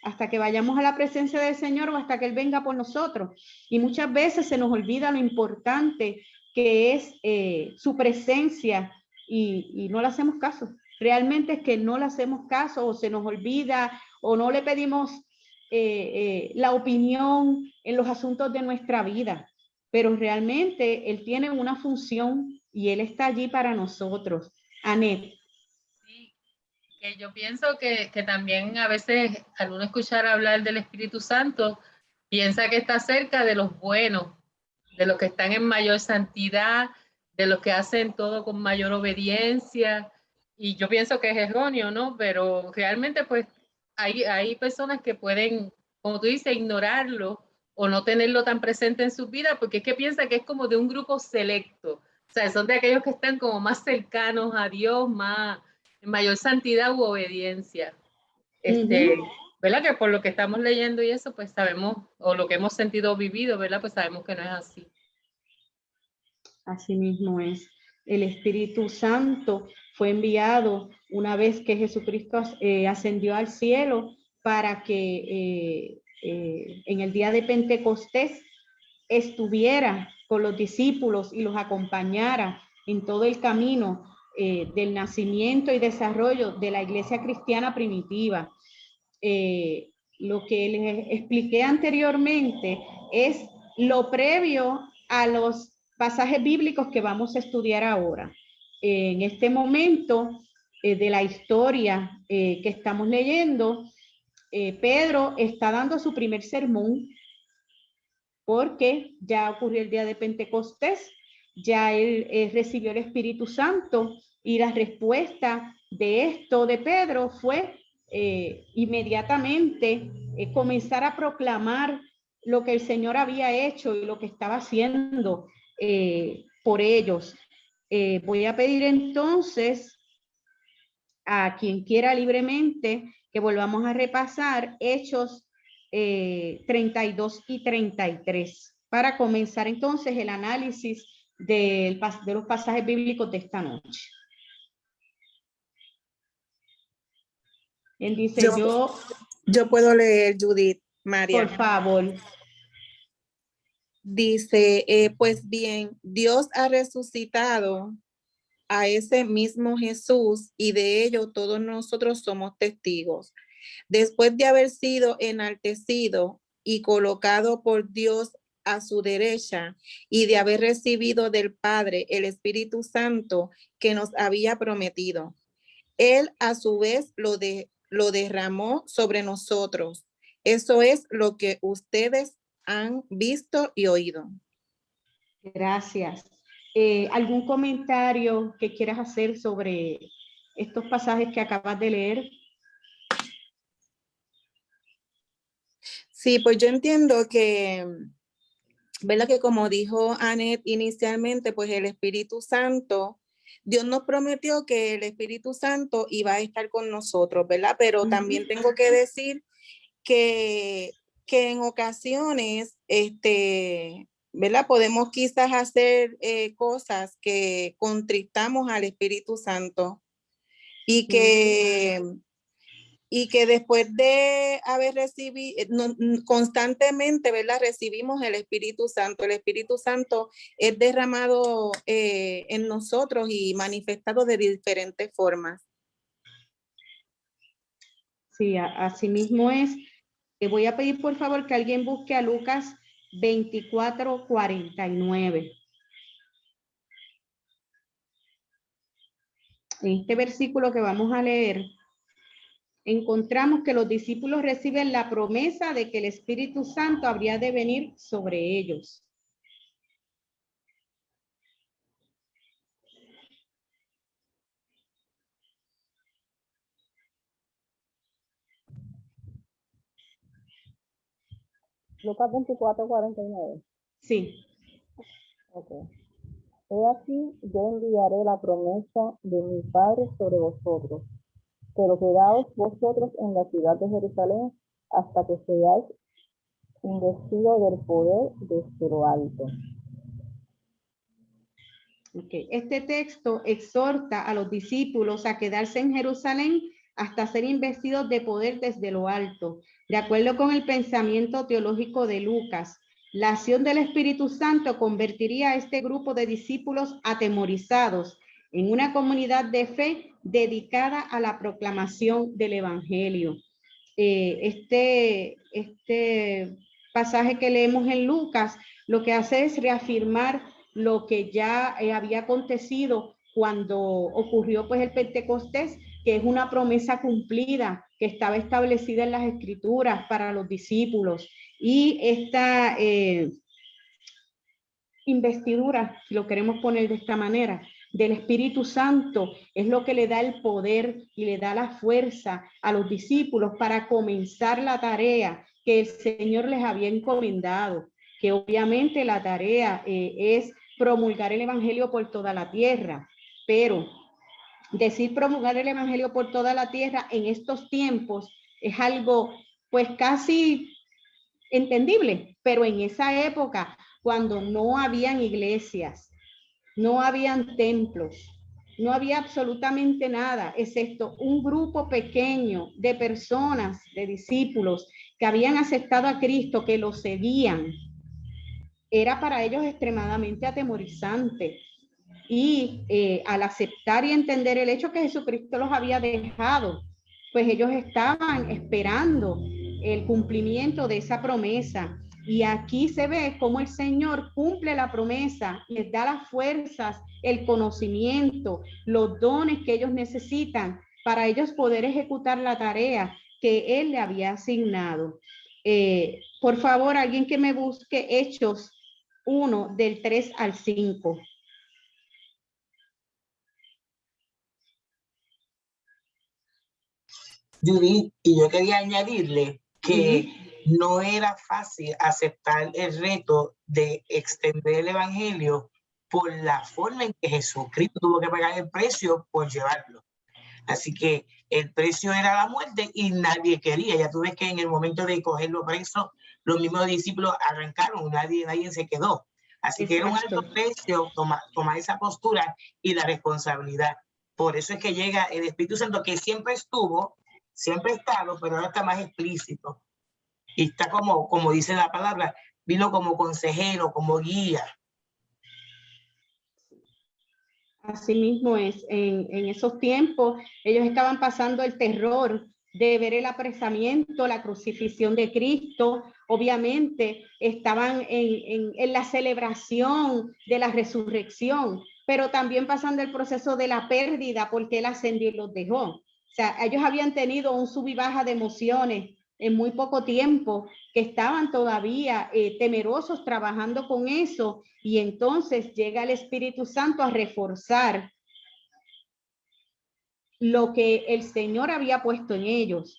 hasta que vayamos a la presencia del Señor o hasta que Él venga por nosotros. Y muchas veces se nos olvida lo importante que es su presencia y no le hacemos caso. Realmente es que no le hacemos caso o se nos olvida o no le pedimos la opinión en los asuntos de nuestra vida. Pero realmente Él tiene una función y Él está allí para nosotros. Anet. Que yo pienso que también a veces al uno escuchar hablar del Espíritu Santo, piensa que está cerca de los buenos, de los que están en mayor santidad, de los que hacen todo con mayor obediencia. Y yo pienso que es erróneo, ¿no? Pero realmente pues hay personas que pueden, como tú dices, ignorarlo o no tenerlo tan presente en sus vidas, porque es que piensa que es como de un grupo selecto. O sea, son de aquellos que están como más cercanos a Dios, más en mayor santidad u obediencia. ¿Verdad? Que por lo que estamos leyendo y eso, pues sabemos, o lo que hemos sentido o vivido, ¿verdad? Pues sabemos que no es así. Así mismo es. El Espíritu Santo fue enviado una vez que Jesucristo ascendió al cielo para que en el día de Pentecostés estuviera con los discípulos y los acompañara en todo el camino del nacimiento y desarrollo de la iglesia cristiana primitiva. Lo que les expliqué anteriormente es lo previo a los pasajes bíblicos que vamos a estudiar ahora. En este momento de la historia que estamos leyendo, Pedro está dando su primer sermón porque ya ocurrió el día de Pentecostés, ya él recibió el Espíritu Santo y la respuesta de esto de Pedro fue inmediatamente comenzar a proclamar lo que el Señor había hecho y lo que estaba haciendo por ellos. Voy a pedir entonces a quien quiera libremente que volvamos a repasar Hechos 32 y 33 para comenzar entonces el análisis de los pasajes bíblicos de esta noche. Él dice, yo puedo leer, Judith, María. Por favor. Dice, pues bien, Dios ha resucitado a ese mismo Jesús y de ello todos nosotros somos testigos. Después de haber sido enaltecido y colocado por Dios a su derecha y de haber recibido del Padre el Espíritu Santo que nos había prometido, Él a su vez lo derramó sobre nosotros. Eso es lo que ustedes han visto y oído. Gracias. ¿Algún comentario que quieras hacer sobre estos pasajes que acabas de leer? Sí, pues yo entiendo que, ¿verdad? Que como dijo Anet inicialmente, pues el Espíritu Santo, Dios nos prometió que el Espíritu Santo iba a estar con nosotros, ¿verdad? Pero también tengo que decir que en ocasiones, ¿verdad? Podemos quizás hacer cosas que contristamos al Espíritu Santo y que después de haber recibido constantemente, ¿verdad? Recibimos el Espíritu Santo. El Espíritu Santo es derramado en nosotros y manifestado de diferentes formas. Sí, así mismo es. Te voy a pedir por favor que alguien busque a Lucas 24:49. En este versículo que vamos a leer, encontramos que los discípulos reciben la promesa de que el Espíritu Santo habría de venir sobre ellos. Lucas 24:49. Sí. Ok. He aquí, yo enviaré la promesa de mi Padre sobre vosotros, pero quedaos vosotros en la ciudad de Jerusalén hasta que seáis investidos del poder desde lo alto. Okay. Este texto exhorta a los discípulos a quedarse en Jerusalén hasta ser investidos de poder desde lo alto. De acuerdo con el pensamiento teológico de Lucas, la acción del Espíritu Santo convertiría a este grupo de discípulos atemorizados en una comunidad de fe dedicada a la proclamación del Evangelio. Este pasaje que leemos en Lucas lo que hace es reafirmar lo que ya había acontecido cuando ocurrió pues el Pentecostés, que es una promesa cumplida que estaba establecida en las Escrituras para los discípulos. Y investidura, si lo queremos poner de esta manera, del Espíritu Santo, es lo que le da el poder y le da la fuerza a los discípulos para comenzar la tarea que el Señor les había encomendado, que obviamente la tarea es promulgar el Evangelio por toda la tierra, pero decir promulgar el Evangelio por toda la tierra en estos tiempos es algo pues casi entendible, pero en esa época, cuando no habían iglesias, no habían templos, no había absolutamente nada, excepto un grupo pequeño de personas, de discípulos que habían aceptado a Cristo, que lo seguían, era para ellos extremadamente atemorizante. Y al aceptar y entender el hecho que Jesucristo los había dejado, pues ellos estaban esperando el cumplimiento de esa promesa. Y aquí se ve cómo el Señor cumple la promesa, les da las fuerzas, el conocimiento, los dones que ellos necesitan para ellos poder ejecutar la tarea que Él le había asignado. Por favor, alguien que me busque Hechos 1, del 3 al 5. Judith, y yo quería añadirle que no era fácil aceptar el reto de extender el evangelio por la forma en que Jesucristo tuvo que pagar el precio por llevarlo. Así que el precio era la muerte y nadie quería. Ya tú ves que en el momento de cogerlo preso, los mismos discípulos arrancaron, nadie se quedó. Así que era un alto precio tomar esa postura y la responsabilidad. Por eso es que llega el Espíritu Santo, que siempre estuvo, siempre ha estado, pero ahora está más explícito. Y está como dice la palabra, vino como consejero, como guía. Así mismo es, en esos tiempos ellos estaban pasando el terror de ver el apresamiento, la crucifixión de Cristo. Obviamente estaban en la celebración de la resurrección, pero también pasando el proceso de la pérdida porque Él ascendió y los dejó. O sea, ellos habían tenido un sub y baja de emociones en muy poco tiempo, que estaban todavía temerosos trabajando con eso, y entonces llega el Espíritu Santo a reforzar lo que el Señor había puesto en ellos.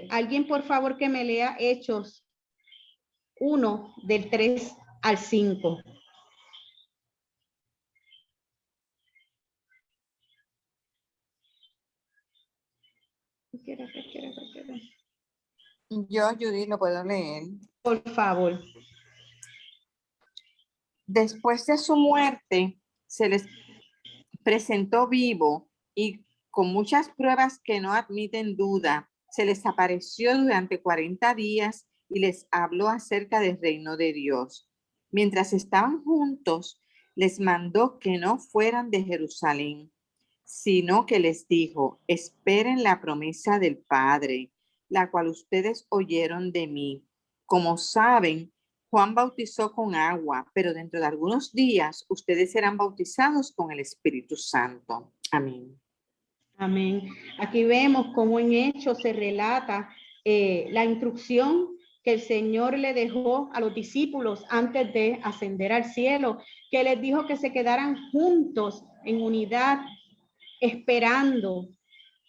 Alguien, por favor, que me lea Hechos 1, del 3 al 5. Yo, Judy, lo puedo leer. Por favor. Después de su muerte, se les presentó vivo y con muchas pruebas que no admiten duda, se les apareció durante 40 días y les habló acerca del reino de Dios. Mientras estaban juntos, les mandó que no fueran de Jerusalén, sino que les dijo: esperen la promesa del Padre, la cual ustedes oyeron de mí. Como saben, Juan bautizó con agua, pero dentro de algunos días ustedes serán bautizados con el Espíritu Santo. Amén. Amén. Aquí vemos cómo en Hechos se relata la instrucción que el Señor le dejó a los discípulos antes de ascender al cielo, que les dijo que se quedaran juntos en unidad, esperando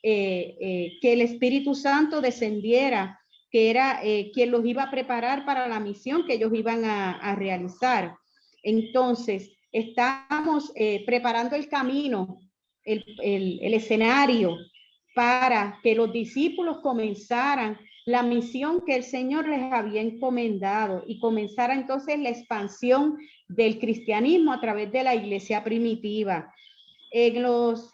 que el Espíritu Santo descendiera, que era quien los iba a preparar para la misión que ellos iban a realizar. Entonces, estamos preparando el camino, el escenario para que los discípulos comenzaran la misión que el Señor les había encomendado y comenzara entonces la expansión del cristianismo a través de la iglesia primitiva. En los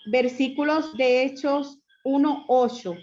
versículos de Hechos 1:8,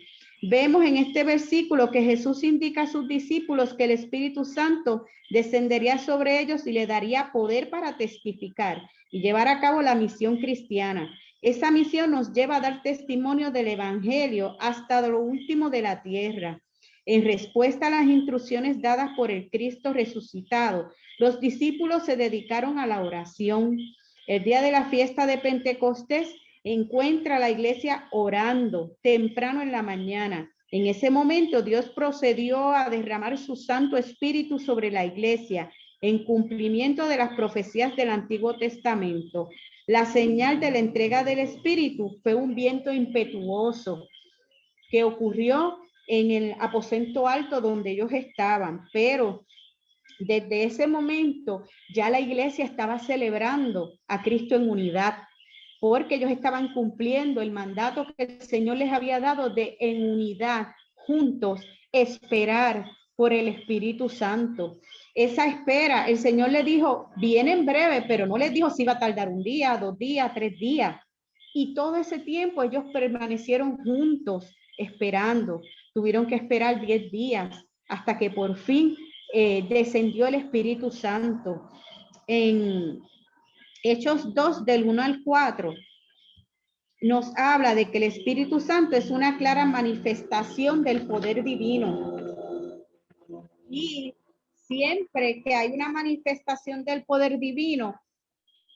vemos en este versículo que Jesús indica a sus discípulos que el Espíritu Santo descendería sobre ellos y le daría poder para testificar y llevar a cabo la misión cristiana. Esa misión nos lleva a dar testimonio del Evangelio hasta lo último de la tierra. En respuesta a las instrucciones dadas por el Cristo resucitado, los discípulos se dedicaron a la oración. El día de la fiesta de Pentecostés encuentra a la iglesia orando temprano en la mañana. En ese momento Dios procedió a derramar su Santo Espíritu sobre la iglesia en cumplimiento de las profecías del Antiguo Testamento. La señal de la entrega del Espíritu fue un viento impetuoso que ocurrió en el aposento alto donde ellos estaban, pero desde ese momento ya la iglesia estaba celebrando a Cristo en unidad, porque ellos estaban cumpliendo el mandato que el Señor les había dado de en unidad, juntos, esperar por el Espíritu Santo. Esa espera, el Señor le dijo, viene en breve, pero no les dijo si iba a tardar 1 día, 2 días, 3 días. Y todo ese tiempo ellos permanecieron juntos, esperando. Tuvieron que esperar 10 días hasta que por fin descendió el Espíritu Santo. En Hechos 2, del 1 al 4, nos habla de que el Espíritu Santo es una clara manifestación del poder divino. Y siempre que hay una manifestación del poder divino,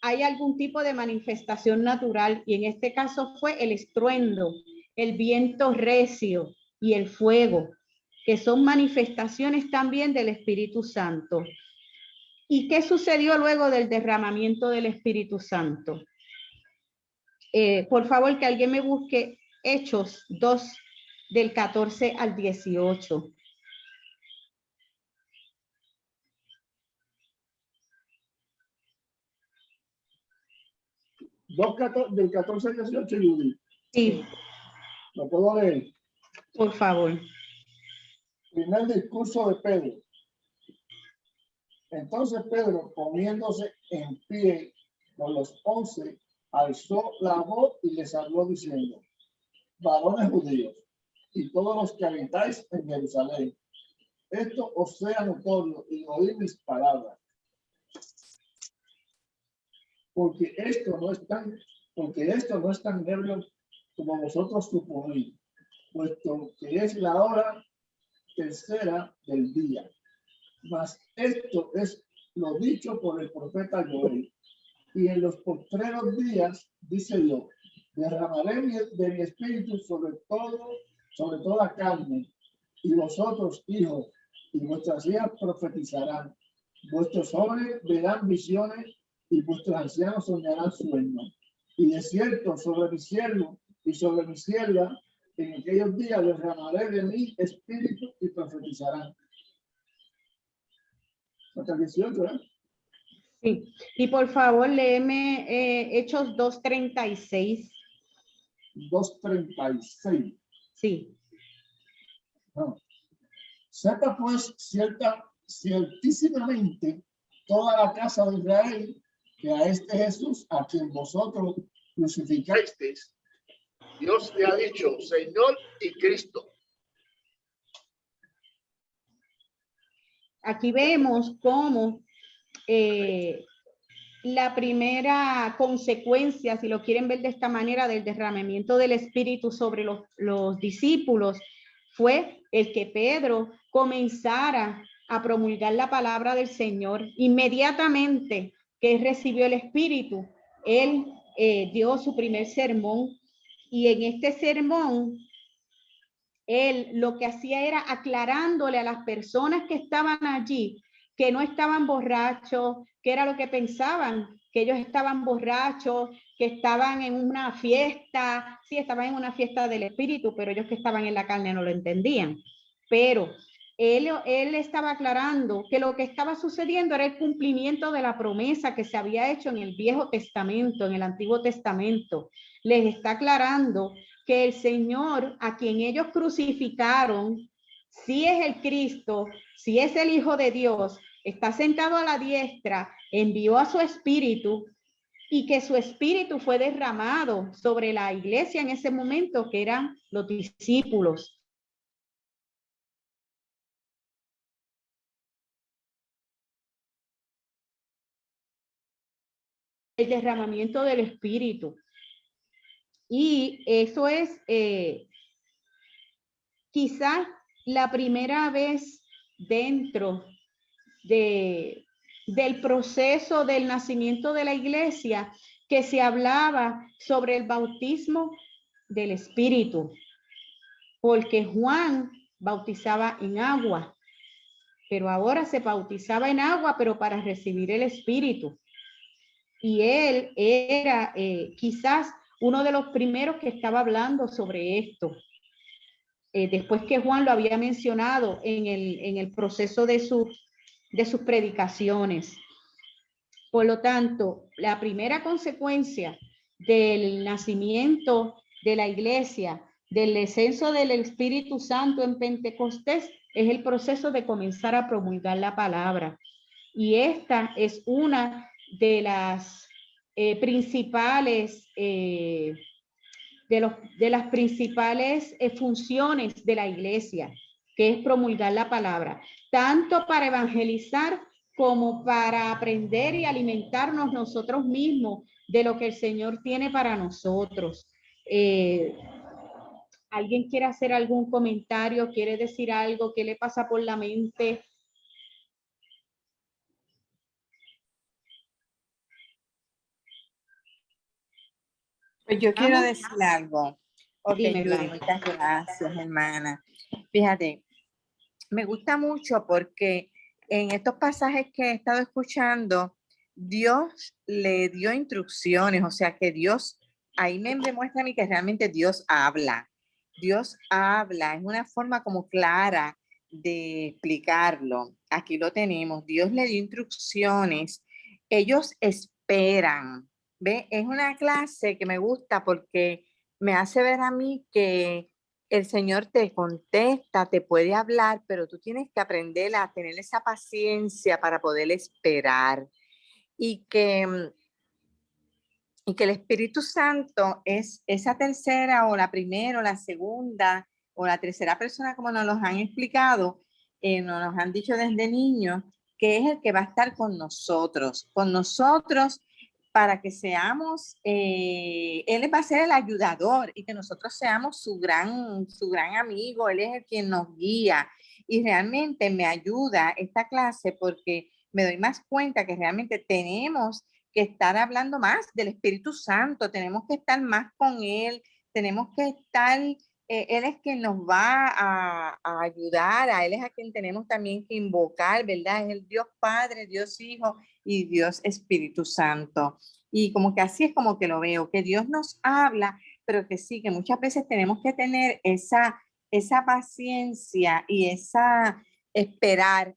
hay algún tipo de manifestación natural, y en este caso fue el estruendo, el viento recio y el fuego, que son manifestaciones también del Espíritu Santo. ¿Y qué sucedió luego del derramamiento del Espíritu Santo? Por favor, que alguien me busque Hechos 2, del 14 al 18. Del 14 al 18, Judy. Sí. ¿Lo puedo leer? Por favor. Primer discurso de Pedro. Entonces Pedro, poniéndose en pie con los 11, alzó la voz y les habló diciendo: varones judíos y todos los que habitáis en Jerusalén, esto os sea notorio y oíd mis palabras. Porque esto no es tan ebrio como vosotros suponéis, puesto que es la hora tercera del día. Mas esto es lo dicho por el profeta Joel. Y en los postreros días, dice Dios, derramaré de mi espíritu sobre toda carne, y vosotros, hijos, y vuestras hijas profetizarán. Vuestros jóvenes verán visiones, y vuestros ancianos soñarán sueños. Y de cierto, sobre mi siervo y sobre mi sierva, en aquellos días derramaré de mi espíritu y profetizarán. Hasta el 18, ¿eh? Sí. Y por favor, léeme Hechos 2:36. 2:36. Sí. No. Sepa pues ciertísimamente toda la casa de Israel que a este Jesús, a quien vosotros crucificasteis, Dios le ha dicho Señor y Cristo. Aquí vemos cómo la primera consecuencia, si lo quieren ver de esta manera, del derramamiento del Espíritu sobre los discípulos fue el que Pedro comenzara a promulgar la palabra del Señor. Inmediatamente que él recibió el Espíritu, él dio su primer sermón, y en este sermón él lo que hacía era aclarándole a las personas que estaban allí que no estaban borrachos, que era lo que pensaban, que ellos estaban borrachos, que estaban en una fiesta. Sí, estaban en una fiesta del Espíritu, pero ellos que estaban en la carne no lo entendían. Pero él estaba aclarando que lo que estaba sucediendo era el cumplimiento de la promesa que se había hecho en el Viejo Testamento, en el Antiguo Testamento. Les está aclarando que el Señor, a quien ellos crucificaron, si es el Cristo, si es el Hijo de Dios, está sentado a la diestra, envió a su Espíritu, y que su Espíritu fue derramado sobre la iglesia en ese momento, que eran los discípulos. El derramamiento del Espíritu. Y eso es quizás la primera vez dentro del proceso del nacimiento de la iglesia que se hablaba sobre el bautismo del Espíritu, porque Juan bautizaba en agua, pero ahora se bautizaba en agua, pero para recibir el Espíritu. Y él era quizás uno de los primeros que estaba hablando sobre esto. Después que Juan lo había mencionado en el proceso de sus predicaciones. Por lo tanto, la primera consecuencia del nacimiento de la iglesia, del descenso del Espíritu Santo en Pentecostés, es el proceso de comenzar a promulgar la palabra. Y esta es una de las principales funciones de la iglesia, que es promulgar la palabra, tanto para evangelizar como para aprender y alimentarnos nosotros mismos de lo que el Señor tiene para nosotros. ¿Alguien quiere hacer algún comentario? ¿Quiere decir algo? ¿Qué le pasa por la mente? Pues yo quiero decir algo. Ok, Dime, Judy, Blanca. muchas gracias, hermana. Fíjate, me gusta mucho porque en estos pasajes que he estado escuchando, Dios le dio instrucciones, o sea que Dios, ahí me demuestra a mí que realmente Dios habla. Dios habla, es una forma como clara de explicarlo. Aquí lo tenemos, Dios le dio instrucciones, ellos esperan. ¿Ve? Es una clase que me gusta porque me hace ver a mí que el Señor te contesta, te puede hablar, pero tú tienes que aprender a tener esa paciencia para poder esperar. Y que el Espíritu Santo es esa tercera o la primera o la segunda o la tercera persona, como nos los han explicado, nos han dicho desde niños, que es el que va a estar con nosotros para que seamos, él va a ser el ayudador y que nosotros seamos su gran amigo, él es el quien nos guía. Y realmente me ayuda esta clase porque me doy más cuenta que realmente tenemos que estar hablando más del Espíritu Santo, tenemos que estar más con él, tenemos que estar, él es quien nos va a ayudar, a él es a quien tenemos también que invocar, ¿verdad? Es el Dios Padre, Dios Hijo y Dios Espíritu Santo. Y como que así es como que lo veo, que Dios nos habla, pero que sí, que muchas veces tenemos que tener esa paciencia y esa espera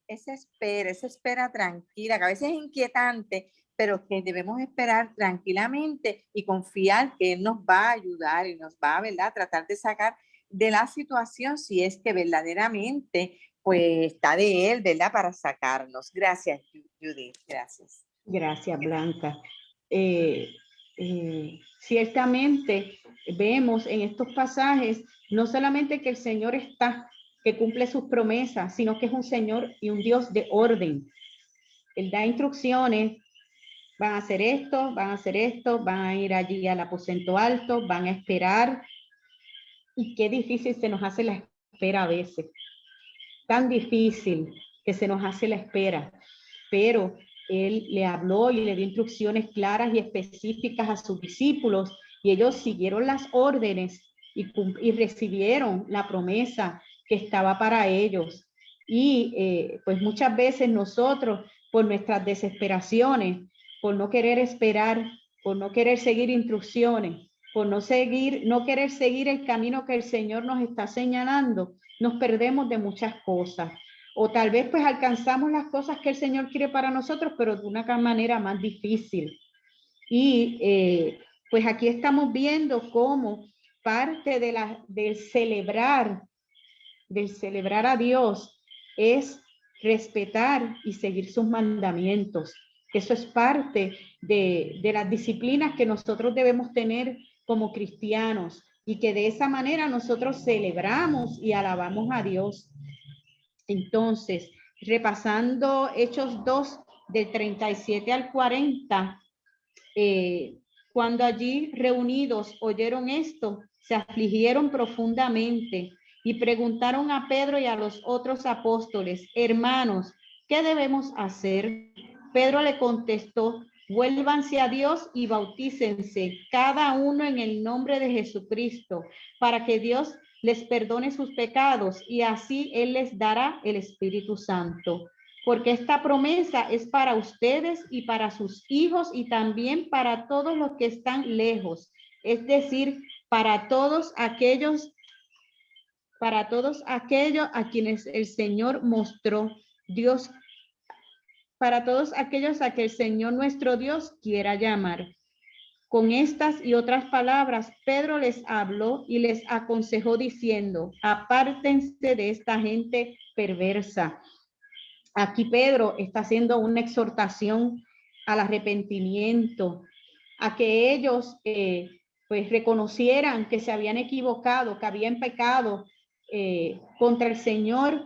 tranquila, que a veces es inquietante, pero que debemos esperar tranquilamente y confiar que Él nos va a ayudar y nos va, ¿verdad?, a tratar de sacar de la situación si es que verdaderamente pues está de Él, ¿verdad?, para sacarnos. Gracias, Judith. Gracias. Gracias, Blanca. Ciertamente vemos en estos pasajes no solamente que el Señor está, que cumple sus promesas, sino que es un Señor y un Dios de orden. Él da instrucciones, van a hacer esto, van a ir allí al aposento alto, van a esperar. Y qué difícil se nos hace la espera a veces. Tan difícil que se nos hace la espera. Pero él le habló y le dio instrucciones claras y específicas a sus discípulos y ellos siguieron las órdenes y recibieron la promesa que estaba para ellos. Y pues muchas veces nosotros, por nuestras desesperaciones, por no querer esperar, por no querer seguir instrucciones, por no querer seguir el camino que el Señor nos está señalando, nos perdemos de muchas cosas. O tal vez pues alcanzamos las cosas que el Señor quiere para nosotros, pero de una manera más difícil. Y pues aquí estamos viendo cómo parte del celebrar a Dios es respetar y seguir sus mandamientos. Eso es parte de las disciplinas que nosotros debemos tener como cristianos y que de esa manera nosotros celebramos y alabamos a Dios. Entonces, repasando Hechos 2, del 37 al 40, cuando allí reunidos oyeron esto, se afligieron profundamente y preguntaron a Pedro y a los otros apóstoles: hermanos, ¿qué debemos hacer? Pedro le contestó: vuélvanse a Dios y bautícense cada uno en el nombre de Jesucristo, para que Dios les perdone sus pecados y así Él les dará el Espíritu Santo. Porque esta promesa es para ustedes y para sus hijos y también para todos los que están lejos, es decir, para todos aquellos a quienes el Señor mostró Dios, para todos aquellos a que el Señor nuestro Dios quiera llamar. Con estas y otras palabras, Pedro les habló y les aconsejó diciendo, apártense de esta gente perversa. Aquí Pedro está haciendo una exhortación al arrepentimiento, a que ellos pues reconocieran que se habían equivocado, que habían pecado contra el Señor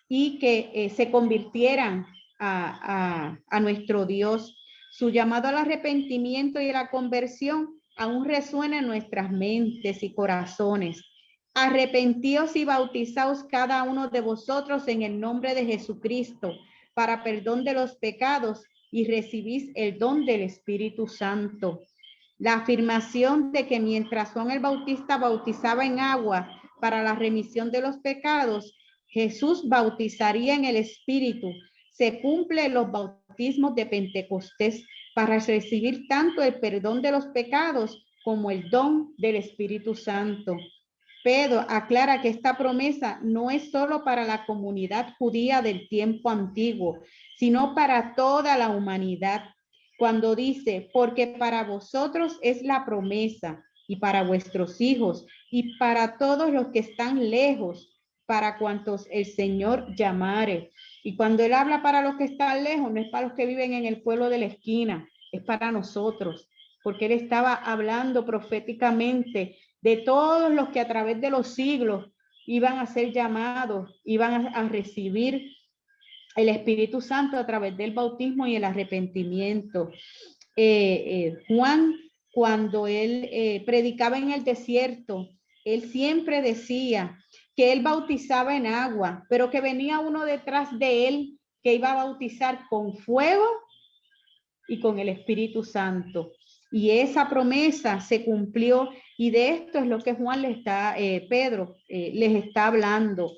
y que se convirtieran a nuestro Dios. Su llamado al arrepentimiento y a la conversión aún resuena en nuestras mentes y corazones. Arrepentíos y bautizaos cada uno de vosotros en el nombre de Jesucristo para perdón de los pecados y recibís el don del Espíritu Santo. La afirmación de que mientras Juan el Bautista bautizaba en agua para la remisión de los pecados, Jesús bautizaría en el Espíritu, se cumple en los bautismos de Pentecostés para recibir tanto el perdón de los pecados como el don del Espíritu Santo. Pedro aclara que esta promesa no es solo para la comunidad judía del tiempo antiguo, sino para toda la humanidad. Cuando dice, porque para vosotros es la promesa, y para vuestros hijos, y para todos los que están lejos, para cuantos el Señor llamare. Y cuando él habla para los que están lejos, no es para los que viven en el pueblo de la esquina, es para nosotros, porque él estaba hablando proféticamente de todos los que a través de los siglos iban a ser llamados, iban a recibir el Espíritu Santo a través del bautismo y el arrepentimiento. Juan, cuando él predicaba en el desierto, él siempre decía que él bautizaba en agua, pero que venía uno detrás de él que iba a bautizar con fuego y con el Espíritu Santo. Y esa promesa se cumplió, y de esto es lo que Juan les está, Pedro les está hablando.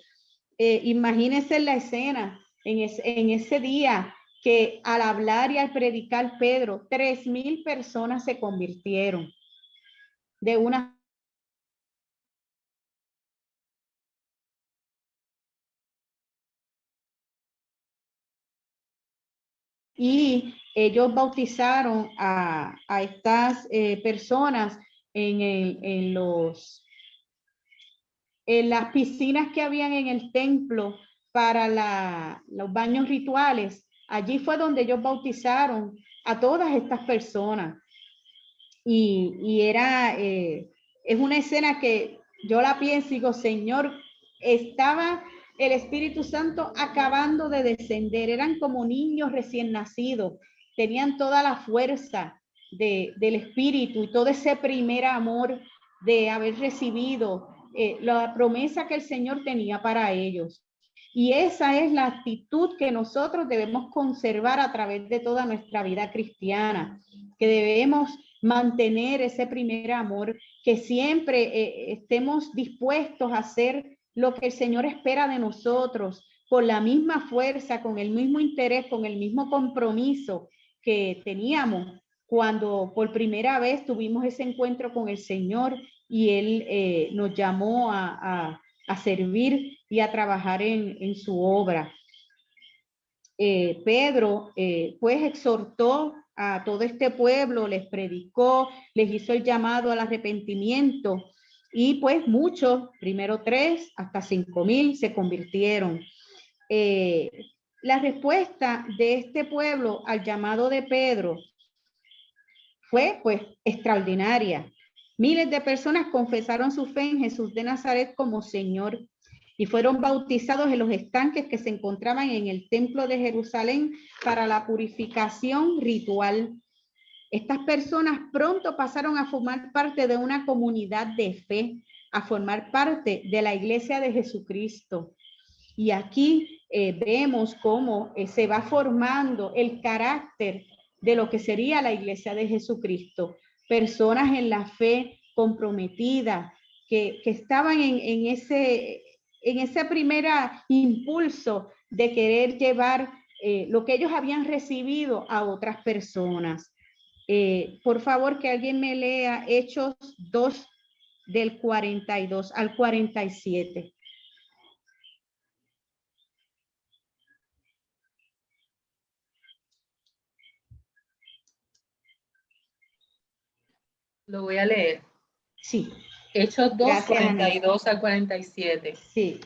Imagínense la escena en ese día que al hablar y al predicar Pedro, 3,000 personas se convirtieron de una. Y ellos bautizaron a estas personas en las piscinas que habían en el templo para los baños rituales. Allí fue donde ellos bautizaron a todas estas personas. Y es una escena que yo la pienso y digo, Señor, estaba el Espíritu Santo acabando de descender, eran como niños recién nacidos, tenían toda la fuerza del Espíritu y todo ese primer amor de haber recibido la promesa que el Señor tenía para ellos. Y esa es la actitud que nosotros debemos conservar a través de toda nuestra vida cristiana, que debemos mantener ese primer amor, que siempre estemos dispuestos a hacer lo que el Señor espera de nosotros, con la misma fuerza, con el mismo interés, con el mismo compromiso que teníamos cuando por primera vez tuvimos ese encuentro con el Señor y Él nos llamó a servir y a trabajar en su obra. Pedro pues exhortó a todo este pueblo, les predicó, les hizo el llamado al arrepentimiento y pues muchos, primero 3 hasta 5,000 se convirtieron. La respuesta de este pueblo al llamado de Pedro fue pues extraordinaria. Miles de personas confesaron su fe en Jesús de Nazaret como Señor y fueron bautizados en los estanques que se encontraban en el templo de Jerusalén para la purificación ritual. Estas personas pronto pasaron a formar parte de una comunidad de fe, a formar parte de la iglesia de Jesucristo. Y aquí vemos cómo se va formando el carácter de lo que sería la iglesia de Jesucristo. Personas en la fe comprometidas, que estaban en ese primer impulso de querer llevar lo que ellos habían recibido a otras personas. Por favor, que alguien me lea Hechos 2 del 42 al 47. Lo voy a leer. Sí. Hechos 2, Gracias, 42 al 47. Sí.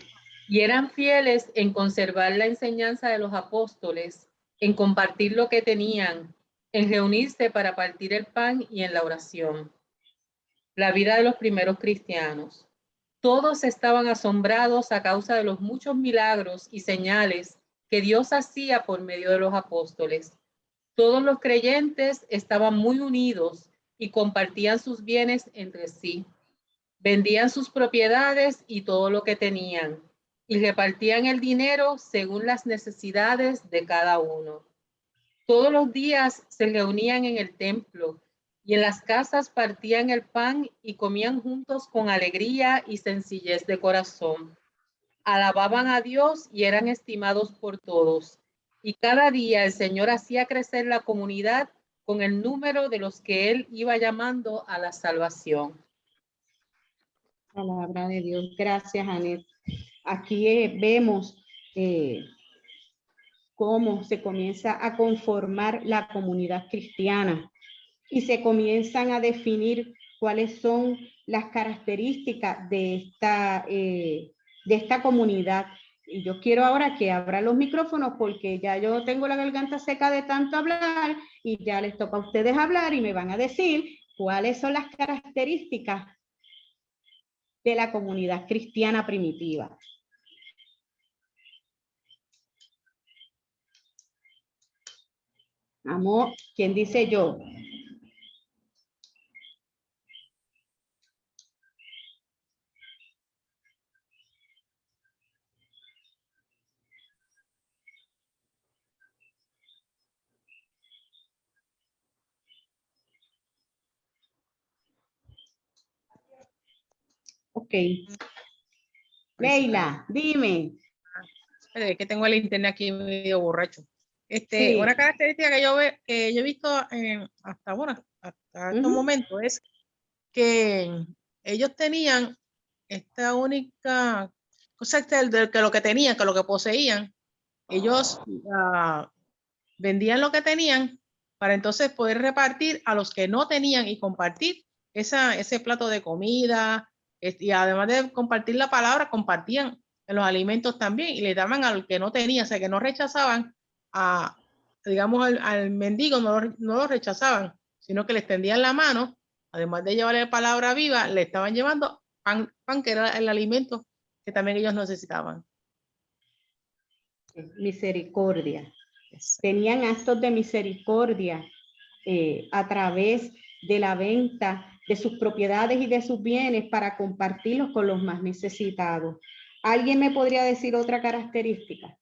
Y eran fieles en conservar la enseñanza de los apóstoles, en compartir lo que tenían, en reunirse para partir el pan y en la oración. La vida de los primeros cristianos. Todos estaban asombrados a causa de los muchos milagros y señales que Dios hacía por medio de los apóstoles. Todos los creyentes estaban muy unidos y compartían sus bienes entre sí. Vendían sus propiedades y todo lo que tenían, y repartían el dinero según las necesidades de cada uno. Todos los días se reunían en el templo y en las casas partían el pan y comían juntos con alegría y sencillez de corazón. Alababan a Dios y eran estimados por todos. Y cada día el Señor hacía crecer la comunidad con el número de los que Él iba llamando a la salvación. Palabra de Dios. Gracias, Anet. Aquí vemos cómo se comienza a conformar la comunidad cristiana y se comienzan a definir cuáles son las características de esta comunidad. Y yo quiero ahora que abran los micrófonos porque ya yo tengo la garganta seca de tanto hablar y ya les toca a ustedes hablar y me van a decir cuáles son las características de la comunidad cristiana primitiva. Vamos, ¿quién dice yo? Ok. Leila, dime. Es que tengo el internet aquí medio borracho. Sí. Una característica que yo he visto hasta estos momentos es que ellos tenían esta única cosa de que lo que tenían, que lo que poseían, ellos vendían lo que tenían para entonces poder repartir a los que no tenían y compartir ese plato de comida, y además de compartir la palabra, compartían en los alimentos también y le daban al que no tenía, o sea que no rechazaban digamos al mendigo, no lo rechazaban, sino que le extendían la mano, además de llevarle palabra viva, le estaban llevando pan que era el alimento que también ellos necesitaban. Misericordia. Tenían actos de misericordia a través de la venta de sus propiedades y de sus bienes para compartirlos con los más necesitados. ¿Alguien me podría decir otra característica?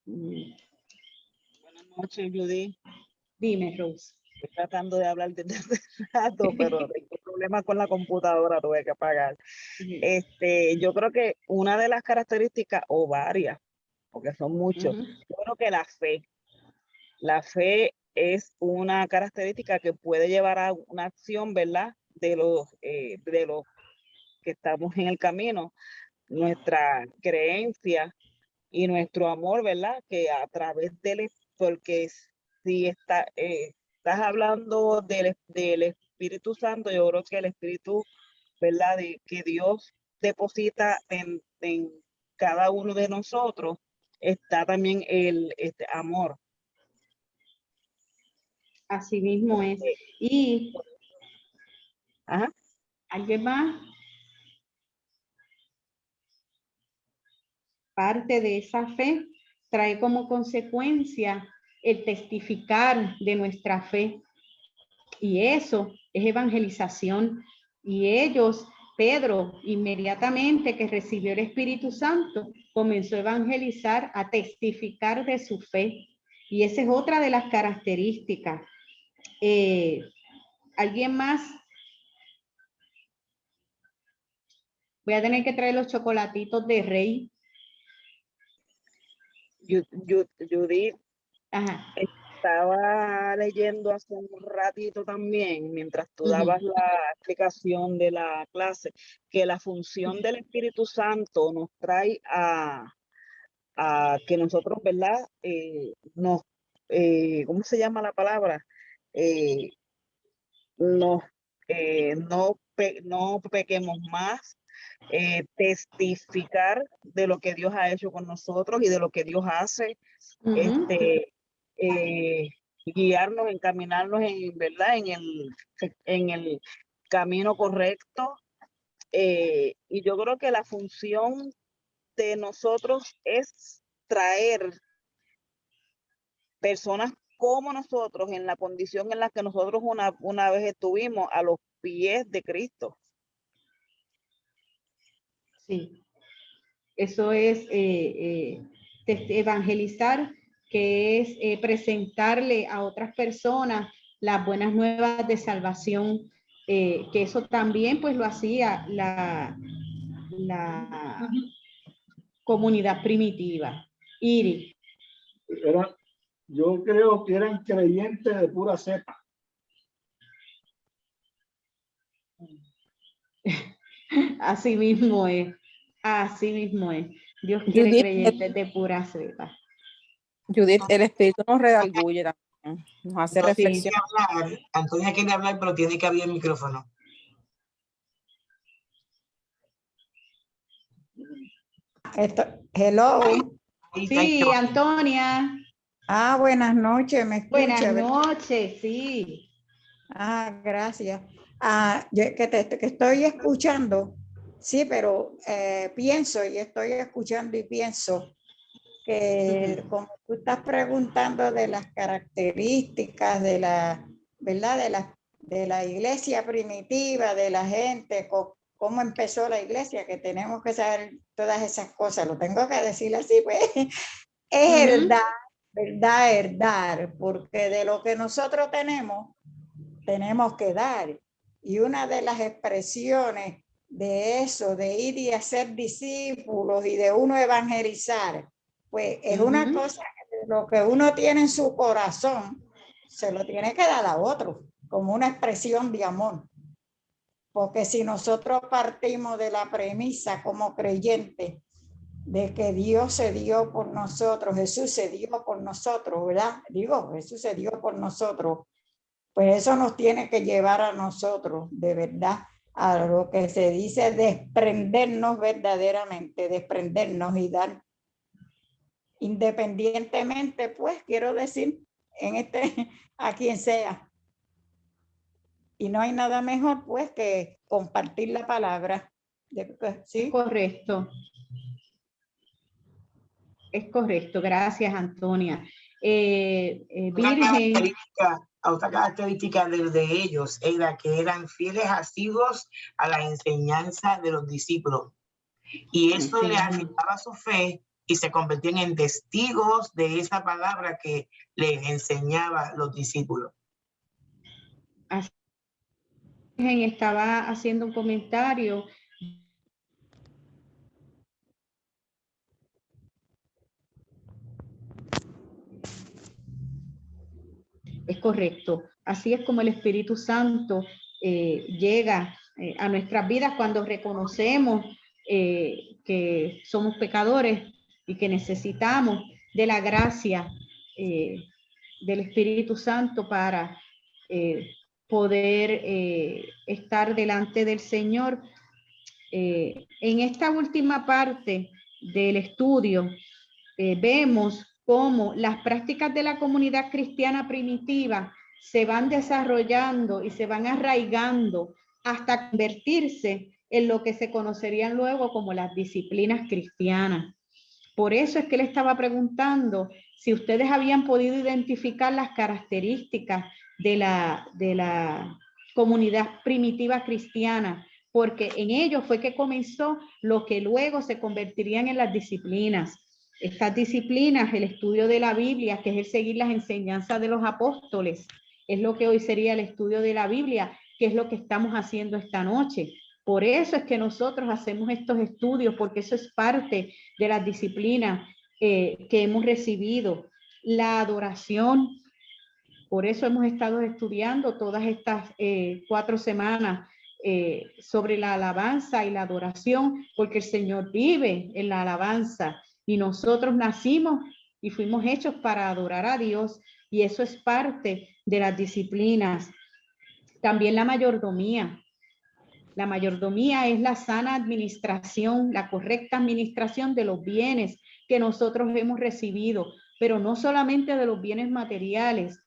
Buenas noches, Judy. Dime, Rose. Estoy tratando de hablar desde hace rato, pero tengo problemas con la computadora, tuve que apagar. Yo creo que una de las características, o varias, porque son muchos, yo creo que la fe es una característica que puede llevar a una acción, ¿verdad? De los que estamos en el camino, nuestra creencia y nuestro amor, ¿verdad? Que a través porque si estás hablando del Espíritu Santo, yo creo que el Espíritu, ¿verdad? De que Dios deposita en cada uno de nosotros, está también el amor. Así mismo es. Y ¿alguien más? Parte de esa fe trae como consecuencia el testificar de nuestra fe. Y eso es evangelización. Y ellos, Pedro, inmediatamente que recibió el Espíritu Santo, comenzó a evangelizar, a testificar de su fe. Y esa es otra de las características. ¿Alguien más? Voy a tener que traer los chocolatitos de Rey. Judith, Ajá. estaba leyendo hace un ratito también, mientras tú dabas la explicación de la clase, que la función del Espíritu Santo nos trae a que nosotros, ¿verdad? ¿Cómo se llama la palabra? No pequemos más, testificar de lo que Dios ha hecho con nosotros y de lo que Dios hace, guiarnos, encaminarnos en, ¿verdad? En el camino correcto. Y yo creo que la función de nosotros es traer personas como nosotros, en la condición en la que nosotros una vez estuvimos, a los pies de Cristo. Sí, eso es evangelizar, que es presentarle a otras personas las buenas nuevas de salvación, que eso también pues lo hacía la comunidad primitiva. Iri. Yo creo que eran creyentes de pura cepa. Así mismo es. Así mismo es. Dios quiere creyentes de pura cepa. Judith, el Espíritu nos redarguye también, nos hace reflexión. Antonia quiere hablar, pero tiene que abrir el micrófono. Hello. Sí, Antonia. Buenas noches, ¿me escucha? Buenas noches, sí. Gracias. Yo que estoy escuchando, sí, pero pienso y estoy escuchando y pienso que como tú estás preguntando de las características de la, ¿verdad? De la iglesia primitiva, de la gente, cómo empezó la iglesia, que tenemos que saber todas esas cosas, lo tengo que decir así, pues, es herdar, porque de lo que nosotros tenemos que dar. Y una de las expresiones de eso, de ir y hacer discípulos y de uno evangelizar, pues es una cosa que lo que uno tiene en su corazón, se lo tiene que dar a otro, como una expresión de amor. Porque si nosotros partimos de la premisa como creyentes de que Dios se dio por nosotros, Jesús se dio por nosotros, ¿verdad? Jesús se dio por nosotros, pues eso nos tiene que llevar a nosotros, de verdad, a lo que se dice desprendernos verdaderamente, desprendernos y dar. Independientemente, pues, quiero decir, a quien sea. Y no hay nada mejor, pues, que compartir la palabra. ¿Sí? Correcto. Es correcto, gracias, Antonia. Virgen. Otra característica de ellos era que eran fieles asiduos a la enseñanza de los discípulos. Y eso les afirmaba su fe y se convertían en testigos de esa palabra que les enseñaba los discípulos. Estaba haciendo un comentario. Es correcto. Así es como el Espíritu Santo llega a nuestras vidas cuando reconocemos que somos pecadores y que necesitamos de la gracia del Espíritu Santo para poder estar delante del Señor. En esta última parte del estudio vemos cómo las prácticas de la comunidad cristiana primitiva se van desarrollando y se van arraigando hasta convertirse en lo que se conocerían luego como las disciplinas cristianas. Por eso es que él estaba preguntando si ustedes habían podido identificar las características de la comunidad primitiva cristiana, porque en ello fue que comenzó lo que luego se convertirían en las disciplinas. Estas disciplinas, el estudio de la Biblia, que es el seguir las enseñanzas de los apóstoles, Es lo que hoy sería el estudio de la Biblia, que es lo que estamos haciendo esta noche. Por eso es que nosotros hacemos estos estudios, porque eso es parte de las disciplinas que hemos recibido. La adoración, por eso hemos estado estudiando todas estas 4 semanas sobre la alabanza y la adoración, porque el Señor vive en la alabanza y nosotros nacimos y fuimos hechos para adorar a Dios, y eso es parte de las disciplinas. También la mayordomía. La mayordomía es la sana administración, la correcta administración de los bienes que nosotros hemos recibido, pero no solamente de los bienes materiales.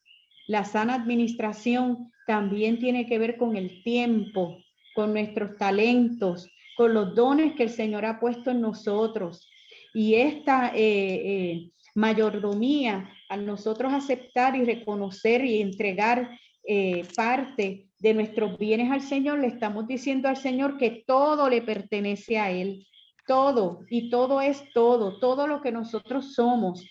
La sana administración también tiene que ver con el tiempo, con nuestros talentos, con los dones que el Señor ha puesto en nosotros. Y esta mayordomía, al nosotros aceptar y reconocer y entregar parte de nuestros bienes al Señor, le estamos diciendo al Señor que todo le pertenece a Él, todo, y todo es todo, todo lo que nosotros somos,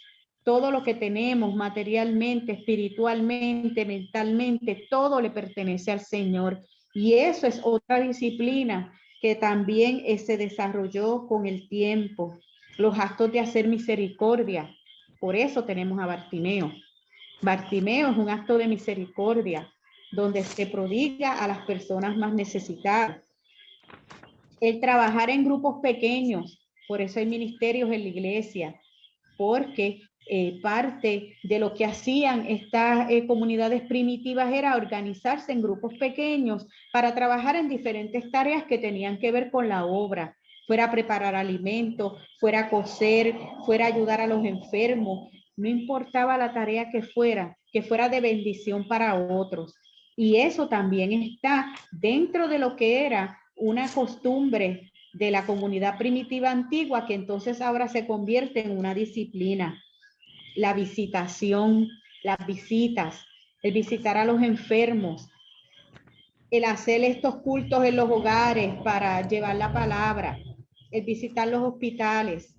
todo lo que tenemos materialmente, espiritualmente, mentalmente, todo le pertenece al Señor. Y eso es otra disciplina que también se desarrolló con el tiempo, los actos de hacer misericordia. Por eso tenemos a Bartimeo. Bartimeo es un acto de misericordia, donde se prodiga a las personas más necesitadas. El trabajar en grupos pequeños, por eso hay ministerios en la iglesia, porque parte de lo que hacían estas comunidades primitivas era organizarse en grupos pequeños para trabajar en diferentes tareas que tenían que ver con la obra, fuera preparar alimentos, fuera coser, fuera ayudar a los enfermos, no importaba la tarea que fuera de bendición para otros. Y eso también está dentro de lo que era una costumbre de la comunidad primitiva antigua, que entonces ahora se convierte en una disciplina. La visitación, las visitas, el visitar a los enfermos, el hacer estos cultos en los hogares para llevar la palabra, el visitar los hospitales,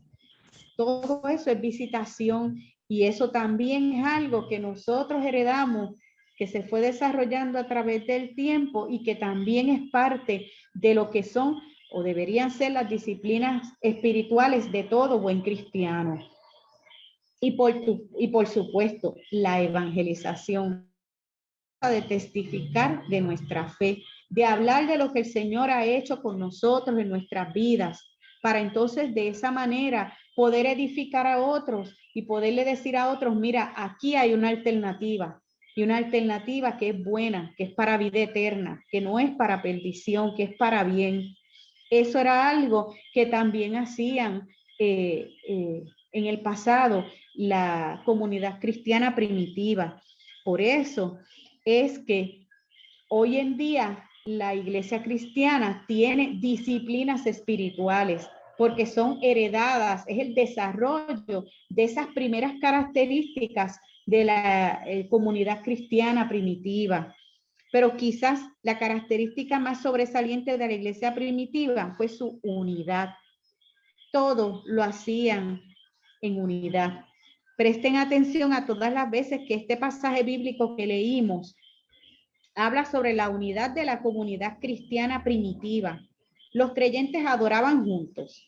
todo eso es visitación, y eso también es algo que nosotros heredamos, que se fue desarrollando a través del tiempo y que también es parte de lo que son o deberían ser las disciplinas espirituales de todo buen cristiano. Y por supuesto, la evangelización, de testificar de nuestra fe, de hablar de lo que el Señor ha hecho con nosotros en nuestras vidas, para entonces de esa manera poder edificar a otros y poderle decir a otros, mira, aquí hay una alternativa, y una alternativa que es buena, que es para vida eterna, que no es para perdición, que es para bien. Eso era algo que también hacían en el pasado la comunidad cristiana primitiva. Por eso es que hoy en día la iglesia cristiana tiene disciplinas espirituales, porque son heredadas, es el desarrollo de esas primeras características de la comunidad cristiana primitiva. Pero quizás la característica más sobresaliente de la iglesia primitiva fue su unidad. Todo lo hacían en unidad. Presten atención a todas las veces que este pasaje bíblico que leímos habla sobre la unidad de la comunidad cristiana primitiva. Los creyentes adoraban juntos,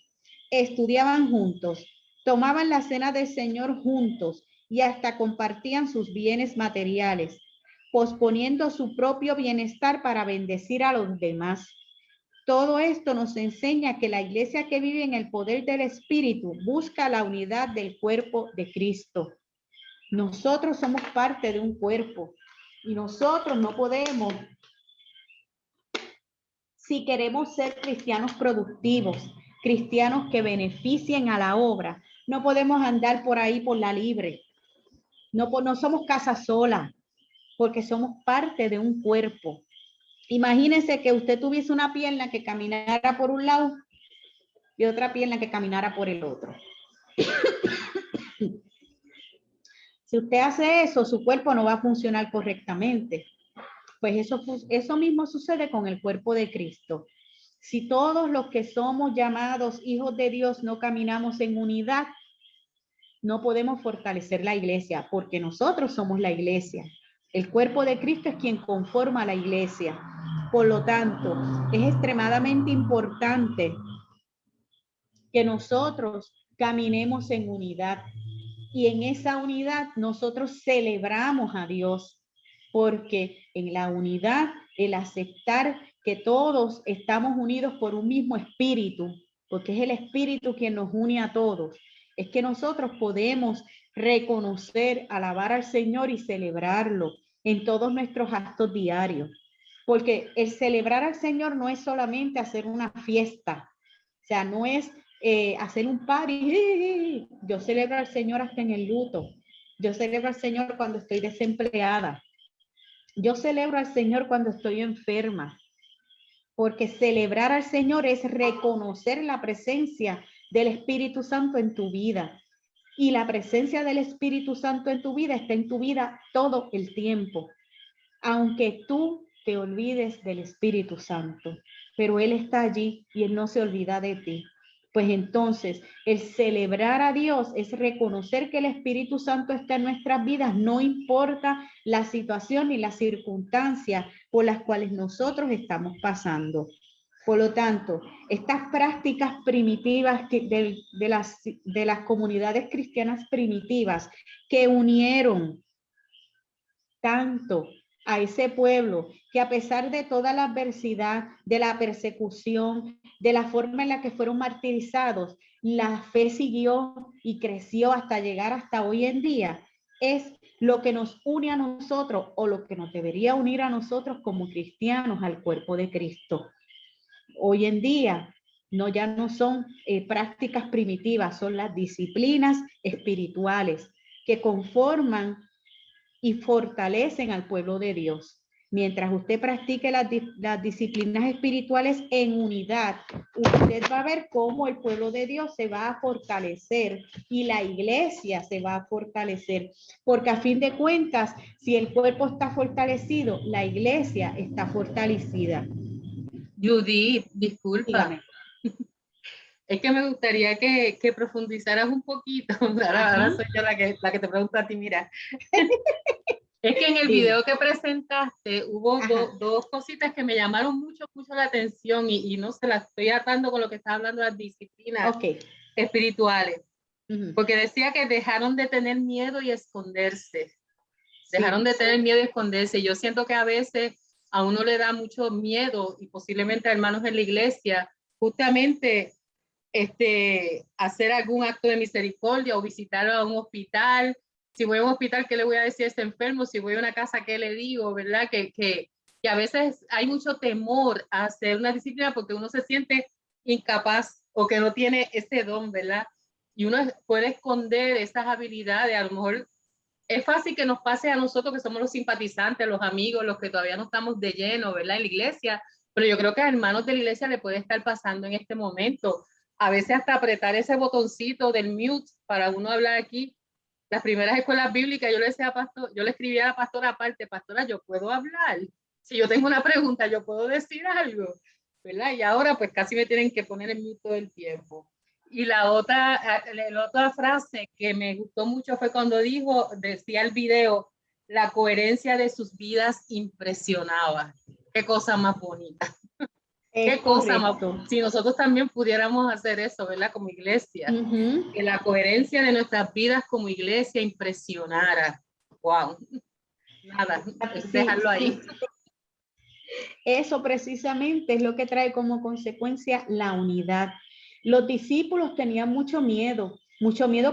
estudiaban juntos, tomaban la cena del Señor juntos y hasta compartían sus bienes materiales, posponiendo su propio bienestar para bendecir a los demás. Todo esto nos enseña que la iglesia que vive en el poder del Espíritu busca la unidad del cuerpo de Cristo. Nosotros somos parte de un cuerpo y nosotros no podemos, si queremos ser cristianos productivos, cristianos que beneficien a la obra, no podemos andar por ahí por la libre. No somos casa sola, porque somos parte de un cuerpo. Imagínense que usted tuviese una pierna que caminara por un lado y otra pierna que caminara por el otro. Si usted hace eso, su cuerpo no va a funcionar correctamente. Pues eso mismo sucede con el cuerpo de Cristo. Si todos los que somos llamados hijos de Dios no caminamos en unidad, no podemos fortalecer la iglesia, porque nosotros somos la iglesia. El cuerpo de Cristo es quien conforma a la iglesia. Por lo tanto, es extremadamente importante que nosotros caminemos en unidad. Y en esa unidad nosotros celebramos a Dios, porque en la unidad, el aceptar que todos estamos unidos por un mismo espíritu, porque es el espíritu quien nos une a todos, es que nosotros podemos reconocer, alabar al Señor y celebrarlo en todos nuestros actos diarios. Porque el celebrar al Señor no es solamente hacer una fiesta, o sea, no es hacer un party. Yo celebro al Señor hasta en el luto. Yo celebro al Señor cuando estoy desempleada. Yo celebro al Señor cuando estoy enferma. Porque celebrar al Señor es reconocer la presencia del Espíritu Santo en tu vida. Y la presencia del Espíritu Santo en tu vida está en tu vida todo el tiempo. Aunque tú te olvides del Espíritu Santo, pero Él está allí y Él no se olvida de ti. Pues entonces, el celebrar a Dios es reconocer que el Espíritu Santo está en nuestras vidas, no importa la situación ni las circunstancias por las cuales nosotros estamos pasando. Por lo tanto, estas prácticas primitivas de las comunidades cristianas primitivas que unieron tanto a ese pueblo, que a pesar de toda la adversidad, de la persecución, de la forma en la que fueron martirizados, la fe siguió y creció hasta llegar hasta hoy en día, es lo que nos une a nosotros, o lo que nos debería unir a nosotros como cristianos al cuerpo de Cristo. Hoy en día ya no son prácticas primitivas, son las disciplinas espirituales que conforman y fortalecen al pueblo de Dios. Mientras usted practique las disciplinas espirituales en unidad, usted va a ver cómo el pueblo de Dios se va a fortalecer y la iglesia se va a fortalecer. Porque a fin de cuentas, si el cuerpo está fortalecido, la iglesia está fortalecida. Judith, disculpa. Dígame. Es que me gustaría que profundizaras un poquito. Ahora soy yo la que te pregunta a ti, mira. Es que en el video que presentaste hubo dos cositas que me llamaron mucho la atención y no se las estoy atando con lo que estás hablando de las disciplinas espirituales. Porque decía que dejaron de tener miedo y esconderse. Dejaron de tener miedo y esconderse. Yo siento que a veces a uno le da mucho miedo y posiblemente a hermanos en la iglesia justamente hacer algún acto de misericordia o visitar a un hospital. Si voy a un hospital, ¿qué le voy a decir a este enfermo? Si voy a una casa, ¿qué le digo? ¿Verdad? Que a veces hay mucho temor a hacer una disciplina porque uno se siente incapaz o que no tiene ese don, ¿verdad? Y uno puede esconder esas habilidades. A lo mejor es fácil que nos pase a nosotros que somos los simpatizantes, los amigos, los que todavía no estamos de lleno, ¿verdad? En la iglesia. Pero yo creo que a hermanos de la iglesia le puede estar pasando en este momento. A veces hasta apretar ese botoncito del mute para uno hablar aquí. Las primeras escuelas bíblicas, yo le decía a pastor, yo le escribía a la pastora aparte, pastora, yo puedo hablar. Si yo tengo una pregunta, yo puedo decir algo, ¿verdad? Y ahora pues casi me tienen que poner en mute todo el tiempo. Y la otra frase que me gustó mucho fue cuando decía el video, la coherencia de sus vidas impresionaba. Qué cosa más bonita. Qué cosa más. Si nosotros también pudiéramos hacer eso, ¿verdad? Como iglesia, que la coherencia de nuestras vidas como iglesia impresionara. Wow. Nada, dejarlo ahí. Eso precisamente es lo que trae como consecuencia la unidad. Los discípulos tenían mucho miedo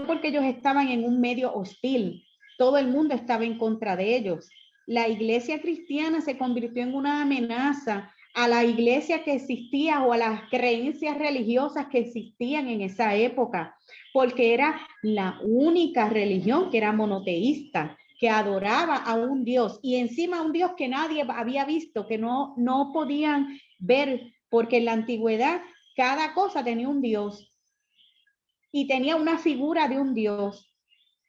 porque ellos estaban en un medio hostil. Todo el mundo estaba en contra de ellos. La iglesia cristiana se convirtió en una amenaza a la iglesia que existía o a las creencias religiosas que existían en esa época, porque era la única religión que era monoteísta, que adoraba a un Dios y encima un Dios que nadie había visto, que no podían ver, porque en la antigüedad cada cosa tenía un Dios y tenía una figura de un Dios.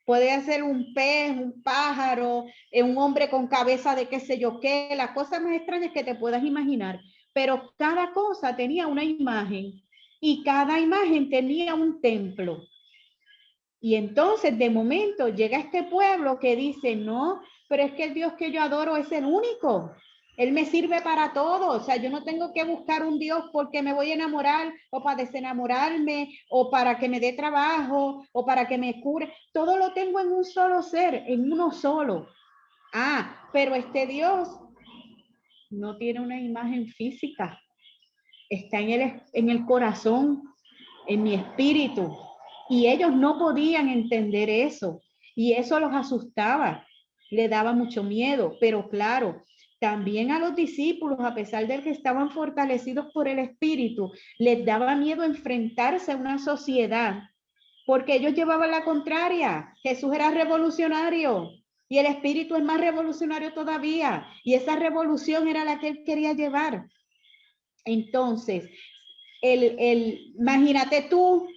Puede ser un pez, un pájaro, un hombre con cabeza de qué sé yo qué, las cosas más extrañas que te puedas imaginar. Pero cada cosa tenía una imagen y cada imagen tenía un templo. Y entonces de momento llega este pueblo que dice, no, pero es que el Dios que yo adoro es el único. Él me sirve para todo. O sea, yo no tengo que buscar un Dios porque me voy a enamorar o para desenamorarme o para que me dé trabajo o para que me cure. Todo lo tengo en un solo ser, en uno solo. Ah, pero este Dios no tiene una imagen física. Está en el corazón, en mi espíritu. Y ellos no podían entender eso. Y eso los asustaba. Le daba mucho miedo. Pero claro, también a los discípulos, a pesar de que estaban fortalecidos por el espíritu, les daba miedo enfrentarse a una sociedad. Porque ellos llevaban la contraria. Jesús era revolucionario. Y el espíritu es más revolucionario todavía. Y esa revolución era la que él quería llevar. Entonces, imagínate tú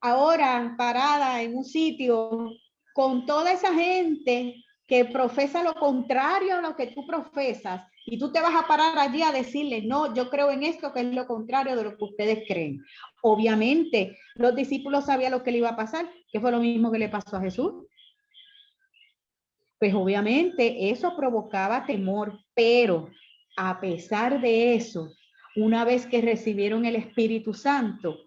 ahora parada en un sitio con toda esa gente que profesa lo contrario a lo que tú profesas y tú te vas a parar allí a decirle, no, yo creo en esto que es lo contrario de lo que ustedes creen. Obviamente, los discípulos sabían lo que le iba a pasar, que fue lo mismo que le pasó a Jesús. Pues obviamente eso provocaba temor, pero a pesar de eso, una vez que recibieron el Espíritu Santo,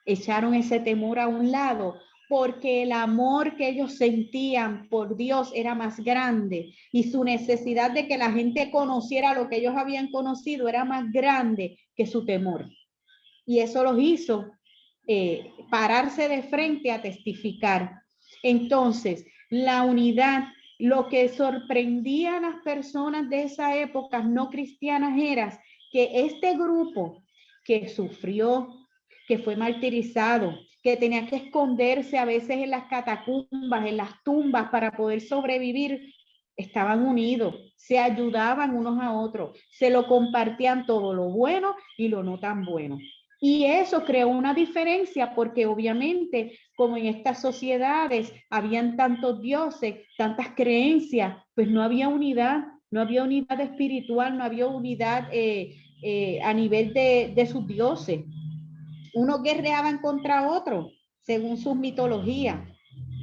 echaron ese temor a un lado, porque el amor que ellos sentían por Dios era más grande y su necesidad de que la gente conociera lo que ellos habían conocido era más grande que su temor. Y eso los hizo pararse de frente a testificar. Entonces, la unidad, lo que sorprendía a las personas de esa época no cristianas era que este grupo que sufrió, que fue martirizado, que tenía que esconderse a veces en las catacumbas, en las tumbas para poder sobrevivir, estaban unidos, se ayudaban unos a otros, se lo compartían todo lo bueno y lo no tan bueno. Y eso creó una diferencia porque obviamente como en estas sociedades habían tantos dioses, tantas creencias, pues no había unidad espiritual, no había unidad a nivel de sus dioses. Unos guerreaban contra otros según sus mitologías.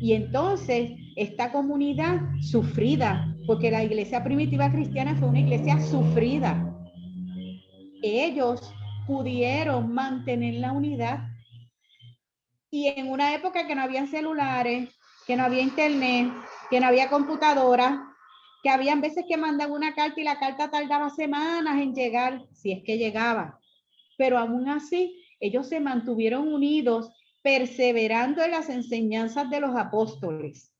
Y entonces esta comunidad sufrida, porque la iglesia primitiva cristiana fue una iglesia sufrida. Ellos pudieron mantener la unidad y en una época que no había celulares, que no había internet, que no había computadora, que habían veces que mandaban una carta y la carta tardaba semanas en llegar, si es que llegaba. Pero aún así, ellos se mantuvieron unidos, perseverando en las enseñanzas de los apóstoles,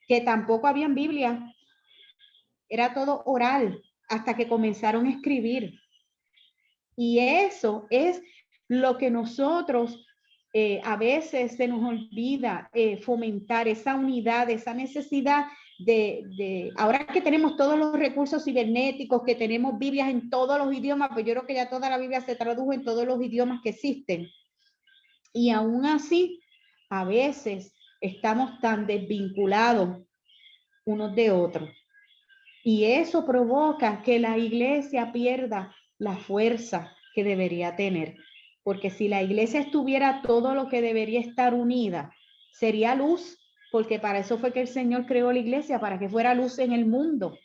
que tampoco habían Biblia, era todo oral, hasta que comenzaron a escribir. Y eso es lo que nosotros a veces se nos olvida fomentar, esa unidad, esa necesidad de ahora que tenemos todos los recursos cibernéticos, que tenemos Biblias en todos los idiomas, pues yo creo que ya toda la Biblia se tradujo en todos los idiomas que existen. Y aún así, a veces estamos tan desvinculados unos de otros. Y eso provoca que la iglesia pierda la fuerza que debería tener. Porque si la iglesia estuviera todo lo que debería estar unida, sería luz, porque para eso fue que el Señor creó la iglesia, para que fuera luz en el mundo.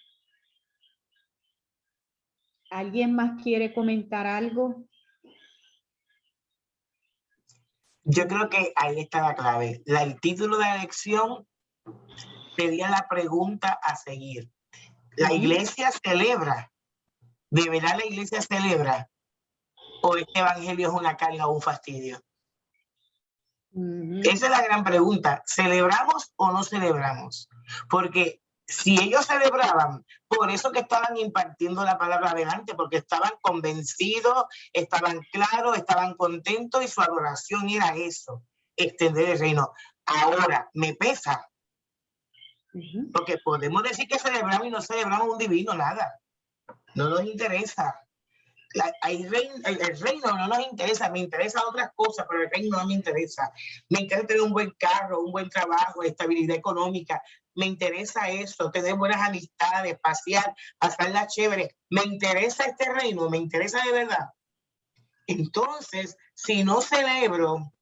¿Alguien más quiere comentar algo? Yo creo que ahí está la clave. El título de la lección sería la pregunta a seguir. ¿La iglesia celebra? ¿De verdad la iglesia celebra? ¿O este evangelio es una carga o un fastidio? Esa es la gran pregunta. ¿Celebramos o no celebramos? Porque si ellos celebraban, por eso que estaban impartiendo la palabra adelante, porque estaban convencidos, estaban claros, estaban contentos y su adoración era eso, extender el reino. Ahora, me pesa, porque podemos decir que celebramos y no celebramos un divino, nada. No nos interesa. El reino no nos interesa, me interesan otras cosas, pero el reino no me interesa. Me interesa tener un buen carro, un buen trabajo, estabilidad económica. Me interesa eso, tener buenas amistades, pasear, pasarla chévere. Me interesa este reino, me interesa de verdad. Entonces, si no celebro,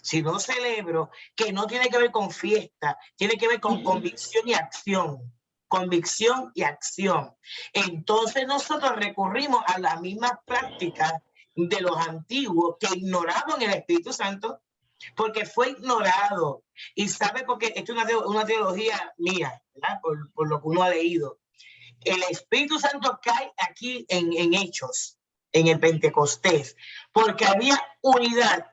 si no celebro, que no tiene que ver con fiesta, tiene que ver con convicción y acción. Convicción y acción. Entonces nosotros recurrimos a las mismas prácticas de los antiguos que ignoraban el Espíritu Santo, porque fue ignorado. Y sabe, porque esto es una teología mía, ¿verdad? Por lo que uno ha leído. El Espíritu Santo cae aquí en Hechos, en el Pentecostés, porque había unidad.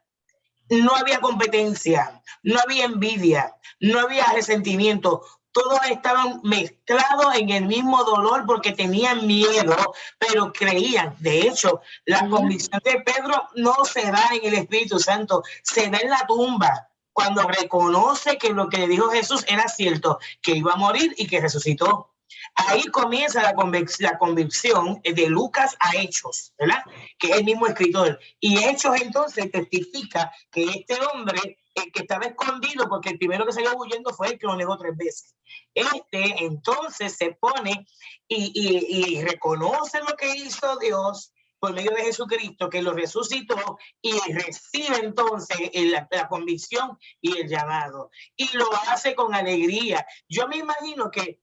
No había competencia, no había envidia, no había resentimiento. Todos estaban mezclados en el mismo dolor porque tenían miedo, pero creían. De hecho, la convicción de Pedro no se da en el Espíritu Santo, se da en la tumba, cuando reconoce que lo que le dijo Jesús era cierto, que iba a morir y que resucitó. Ahí comienza la convicción de Lucas a Hechos, ¿verdad? Que es el mismo escritor. Y Hechos entonces testifica que este hombre, el que estaba escondido, porque el primero que salió huyendo fue el que lo negó 3 veces. Este entonces se pone y reconoce lo que hizo Dios por medio de Jesucristo, que lo resucitó, y recibe entonces la convicción y el llamado. Y lo hace con alegría. Yo me imagino que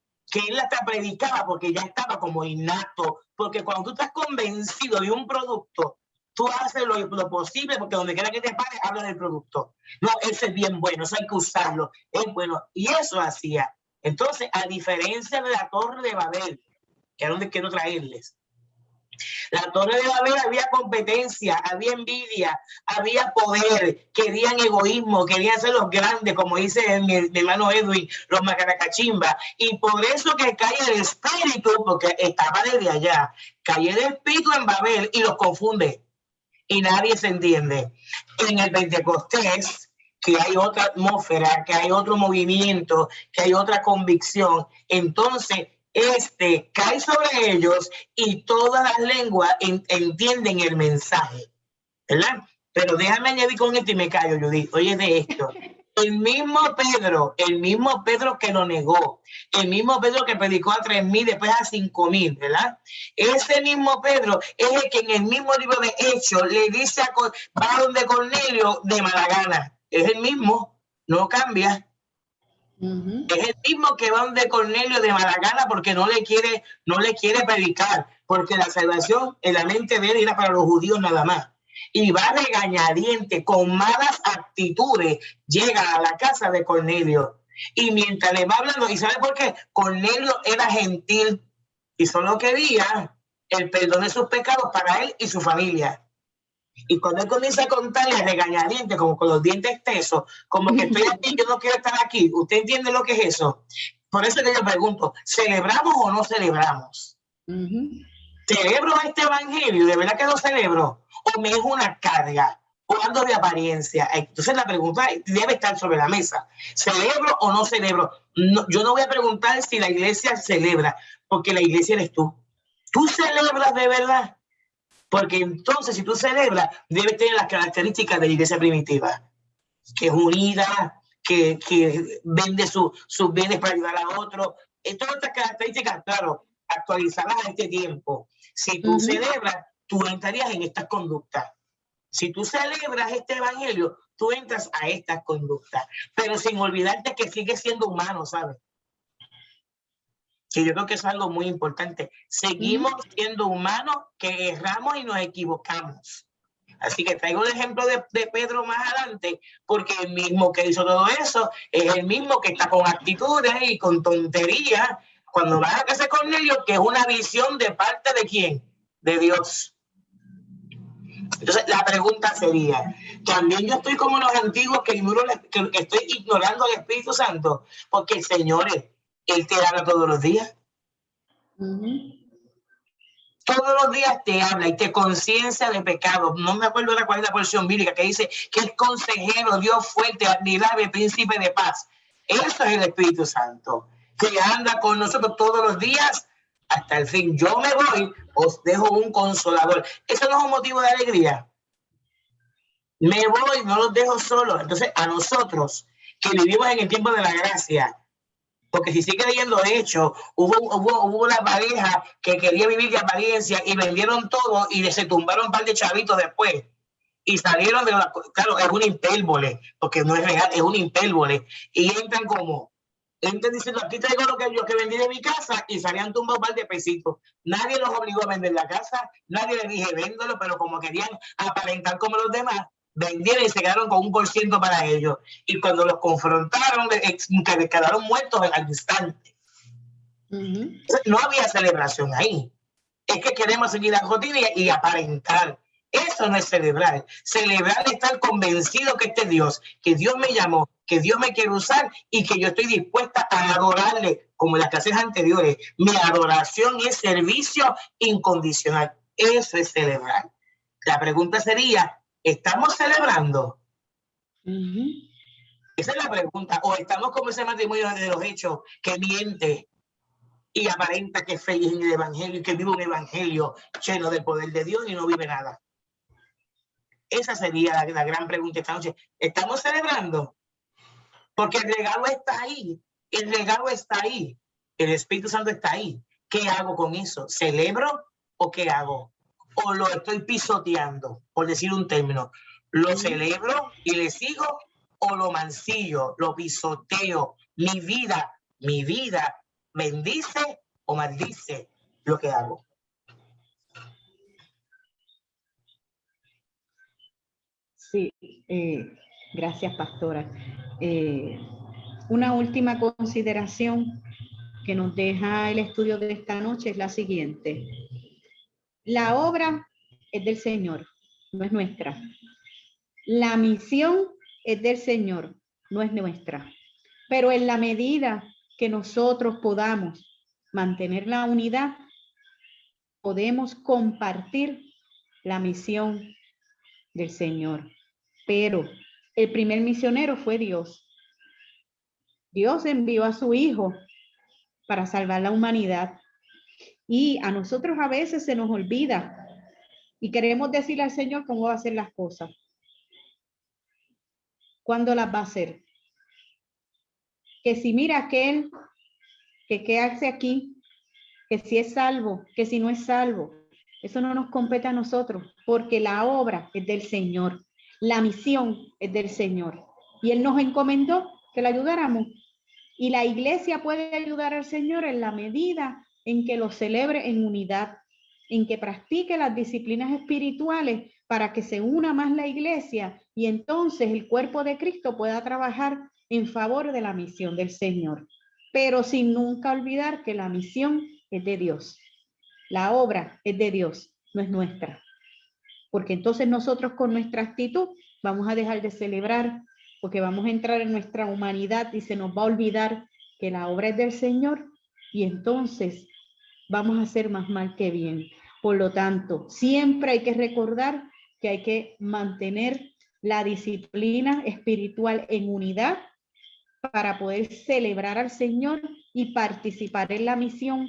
él hasta predicaba porque ya estaba como innato, porque cuando tú estás convencido de un producto, tú haces lo posible, porque donde quiera que te pares, habla del producto. No, ese es bien bueno, eso hay que usarlo, es bueno. Y eso hacía. Entonces, a diferencia de la Torre de Babel, que es donde quiero traerles, la Torre de Babel había competencia, había envidia, había poder, querían egoísmo, querían ser los grandes, como dice mi hermano Edwin, los macaracachimba. Y por eso que cae el espíritu, porque estaba desde allá, cae el espíritu en Babel y los confunde. Y nadie se entiende. En el Pentecostés, que hay otra atmósfera, que hay otro movimiento, que hay otra convicción, entonces cae sobre ellos y todas las lenguas entienden el mensaje, ¿verdad? Pero déjame añadir con esto y me callo, Judith. Oye, de esto. El mismo Pedro que lo negó, el mismo Pedro que predicó a 3,000, después a 5,000, ¿verdad? Ese mismo Pedro es el que en el mismo libro de Hechos le dice va donde Cornelio de mala gana. Es el mismo, no cambia. Es el mismo que va donde Cornelio de mala gana porque no le quiere predicar, porque la salvación en la mente de él era para los judíos nada más. Y va regañadiente, con malas actitudes, llega a la casa de Cornelio. Y mientras le va hablando, ¿y sabe por qué? Cornelio era gentil y solo quería el perdón de sus pecados para él y su familia. Y cuando él comienza a contarle regañadiente, como con los dientes tesos, como que estoy aquí, yo no quiero estar aquí. ¿Usted entiende lo que es eso? Por eso que yo pregunto, ¿celebramos o no celebramos? ¿Celebro este evangelio? ¿De verdad que lo celebro? ¿O me es una carga? ¿O ando de apariencia? Entonces la pregunta debe estar sobre la mesa. ¿Celebro o no celebro? No, yo no voy a preguntar si la iglesia celebra, porque la iglesia eres tú. ¿Tú celebras de verdad? Porque entonces, si tú celebras, debes tener las características de la iglesia primitiva, que es unida, que vende sus bienes para ayudar a otros. Todas estas características, claro, actualizadas a este tiempo. Si tú celebras, tú entrarías en estas conductas. Si tú celebras este evangelio, tú entras a estas conductas, pero sin olvidarte que sigues siendo humano, ¿sabes? Que yo creo que eso es algo muy importante. Seguimos siendo humanos, que erramos y nos equivocamos. Así que traigo el ejemplo de Pedro más adelante, porque el mismo que hizo todo eso es el mismo que está con actitudes y con tonterías cuando va a casa de Cornelio, que es una visión de parte de ¿quién? De Dios. Entonces la pregunta sería, ¿también yo estoy como los antiguos que estoy ignorando al Espíritu Santo? Porque, señores, Él te habla todos los días. Todos los días te habla y te conciencia de pecado. No me acuerdo de cuál es la porción bíblica que dice que es consejero, Dios fuerte, admirable, príncipe de paz. Eso es el Espíritu Santo, que anda con nosotros todos los días hasta el fin. Yo me voy, os dejo un consolador. Eso no es un motivo de alegría. Me voy, no los dejo solos. Entonces, a nosotros que vivimos en el tiempo de la gracia, porque si sigue leyendo Hechos, hubo una pareja que quería vivir de apariencia y vendieron todo y se tumbaron un par de chavitos después. y salieron de la, claro, es una hipérbole, porque no es real, es una hipérbole, y entran como, entran diciendo, aquí traigo lo que yo que vendí de mi casa, y salían tumbados un par de pesitos. Nadie los obligó a vender la casa, nadie les dije véndelo, pero como querían aparentar como los demás, vendieron y se quedaron con 1% para ellos. Y cuando los confrontaron, quedaron muertos al instante. No había celebración ahí. Es que queremos seguir la rutina y aparentar. Eso no es celebrar. Celebrar es estar convencido que este es Dios, que Dios me llamó, que Dios me quiere usar y que yo estoy dispuesta a adorarle, como en las clases anteriores. Mi adoración es servicio incondicional. Eso es celebrar. La pregunta sería, ¿estamos celebrando? Esa es la pregunta. ¿O estamos como ese matrimonio de los hechos que miente y aparenta que es feliz en el evangelio y que vive un evangelio lleno del poder de Dios y no vive nada? Esa sería la gran pregunta esta noche. ¿Estamos celebrando? Porque el regalo está ahí. El regalo está ahí. El Espíritu Santo está ahí. ¿Qué hago con eso? ¿Celebro o qué hago? ¿O lo estoy pisoteando? Por decir un término. ¿Lo celebro y le sigo o lo mancillo, lo pisoteo? Mi vida bendice o maldice lo que hago. Sí, gracias, pastora. Una última consideración que nos deja el estudio de esta noche es la siguiente. La obra es del Señor, no es nuestra. La misión es del Señor, no es nuestra. Pero en la medida que nosotros podamos mantener la unidad, podemos compartir la misión del Señor. Pero el primer misionero fue Dios. Dios envió a su Hijo para salvar la humanidad. Y a nosotros a veces se nos olvida y queremos decirle al Señor cómo va a hacer las cosas. ¿Cuándo las va a hacer? Que si mira aquel, que quedarse aquí, que si es salvo, que si no es salvo. Eso no nos compete a nosotros, porque la obra es del Señor. La misión es del Señor. Y Él nos encomendó que la ayudáramos. Y la iglesia puede ayudar al Señor en la medida en que lo celebre en unidad, en que practique las disciplinas espirituales para que se una más la iglesia y entonces el cuerpo de Cristo pueda trabajar en favor de la misión del Señor. Pero sin nunca olvidar que la misión es de Dios. La obra es de Dios, no es nuestra. Porque entonces nosotros con nuestra actitud vamos a dejar de celebrar, porque vamos a entrar en nuestra humanidad y se nos va a olvidar que la obra es del Señor y entonces vamos a hacer más mal que bien. Por lo tanto, siempre hay que recordar que hay que mantener la disciplina espiritual en unidad para poder celebrar al Señor y participar en la misión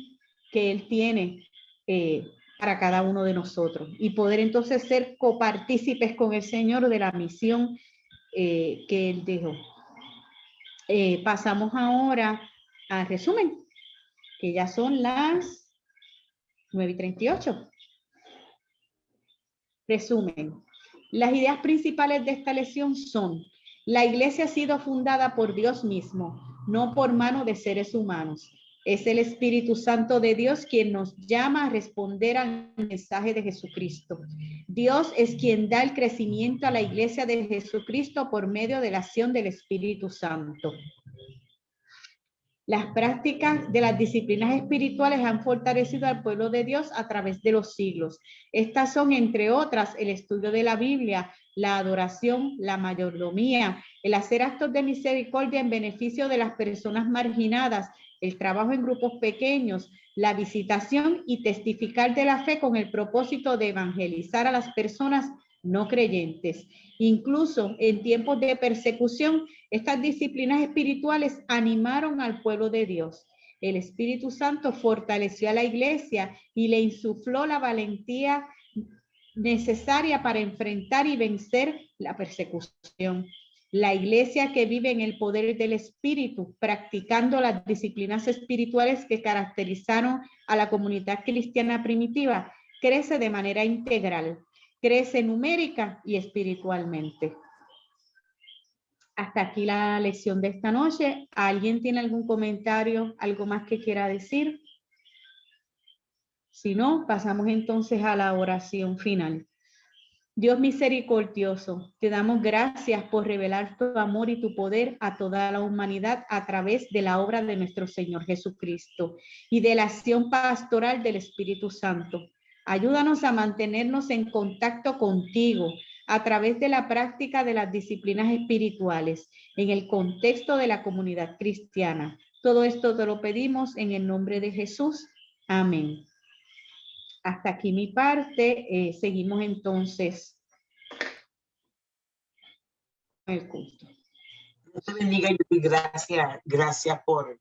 que Él tiene para cada uno de nosotros y poder entonces ser copartícipes con el Señor de la misión que Él dejó. Pasamos ahora al resumen, que ya son las 9:38. Resumen. Las ideas principales de esta lección son: la iglesia ha sido fundada por Dios mismo, no por mano de seres humanos. Es el Espíritu Santo de Dios quien nos llama a responder al mensaje de Jesucristo. Dios es quien da el crecimiento a la iglesia de Jesucristo por medio de la acción del Espíritu Santo. Las prácticas de las disciplinas espirituales han fortalecido al pueblo de Dios a través de los siglos. Estas son, entre otras, el estudio de la Biblia, la adoración, la mayordomía, el hacer actos de misericordia en beneficio de las personas marginadas, el trabajo en grupos pequeños, la visitación y testificar de la fe con el propósito de evangelizar a las personas no creyentes. Incluso en tiempos de persecución, estas disciplinas espirituales animaron al pueblo de Dios. El Espíritu Santo fortaleció a la iglesia y le insufló la valentía necesaria para enfrentar y vencer la persecución. La iglesia que vive en el poder del Espíritu, practicando las disciplinas espirituales que caracterizaron a la comunidad cristiana primitiva, crece de manera integral. crece numérica y espiritualmente. Hasta aquí la lección de esta noche. ¿Alguien tiene algún comentario, algo más que quiera decir? Si no, pasamos entonces a la oración final. Dios misericordioso, te damos gracias por revelar tu amor y tu poder a toda la humanidad a través de la obra de nuestro Señor Jesucristo y de la acción pastoral del Espíritu Santo. Ayúdanos a mantenernos en contacto contigo a través de la práctica de las disciplinas espirituales en el contexto de la comunidad cristiana. Todo esto te lo pedimos en el nombre de Jesús. Amén. Hasta aquí mi parte. Seguimos entonces el culto. Dios te bendiga y gracias por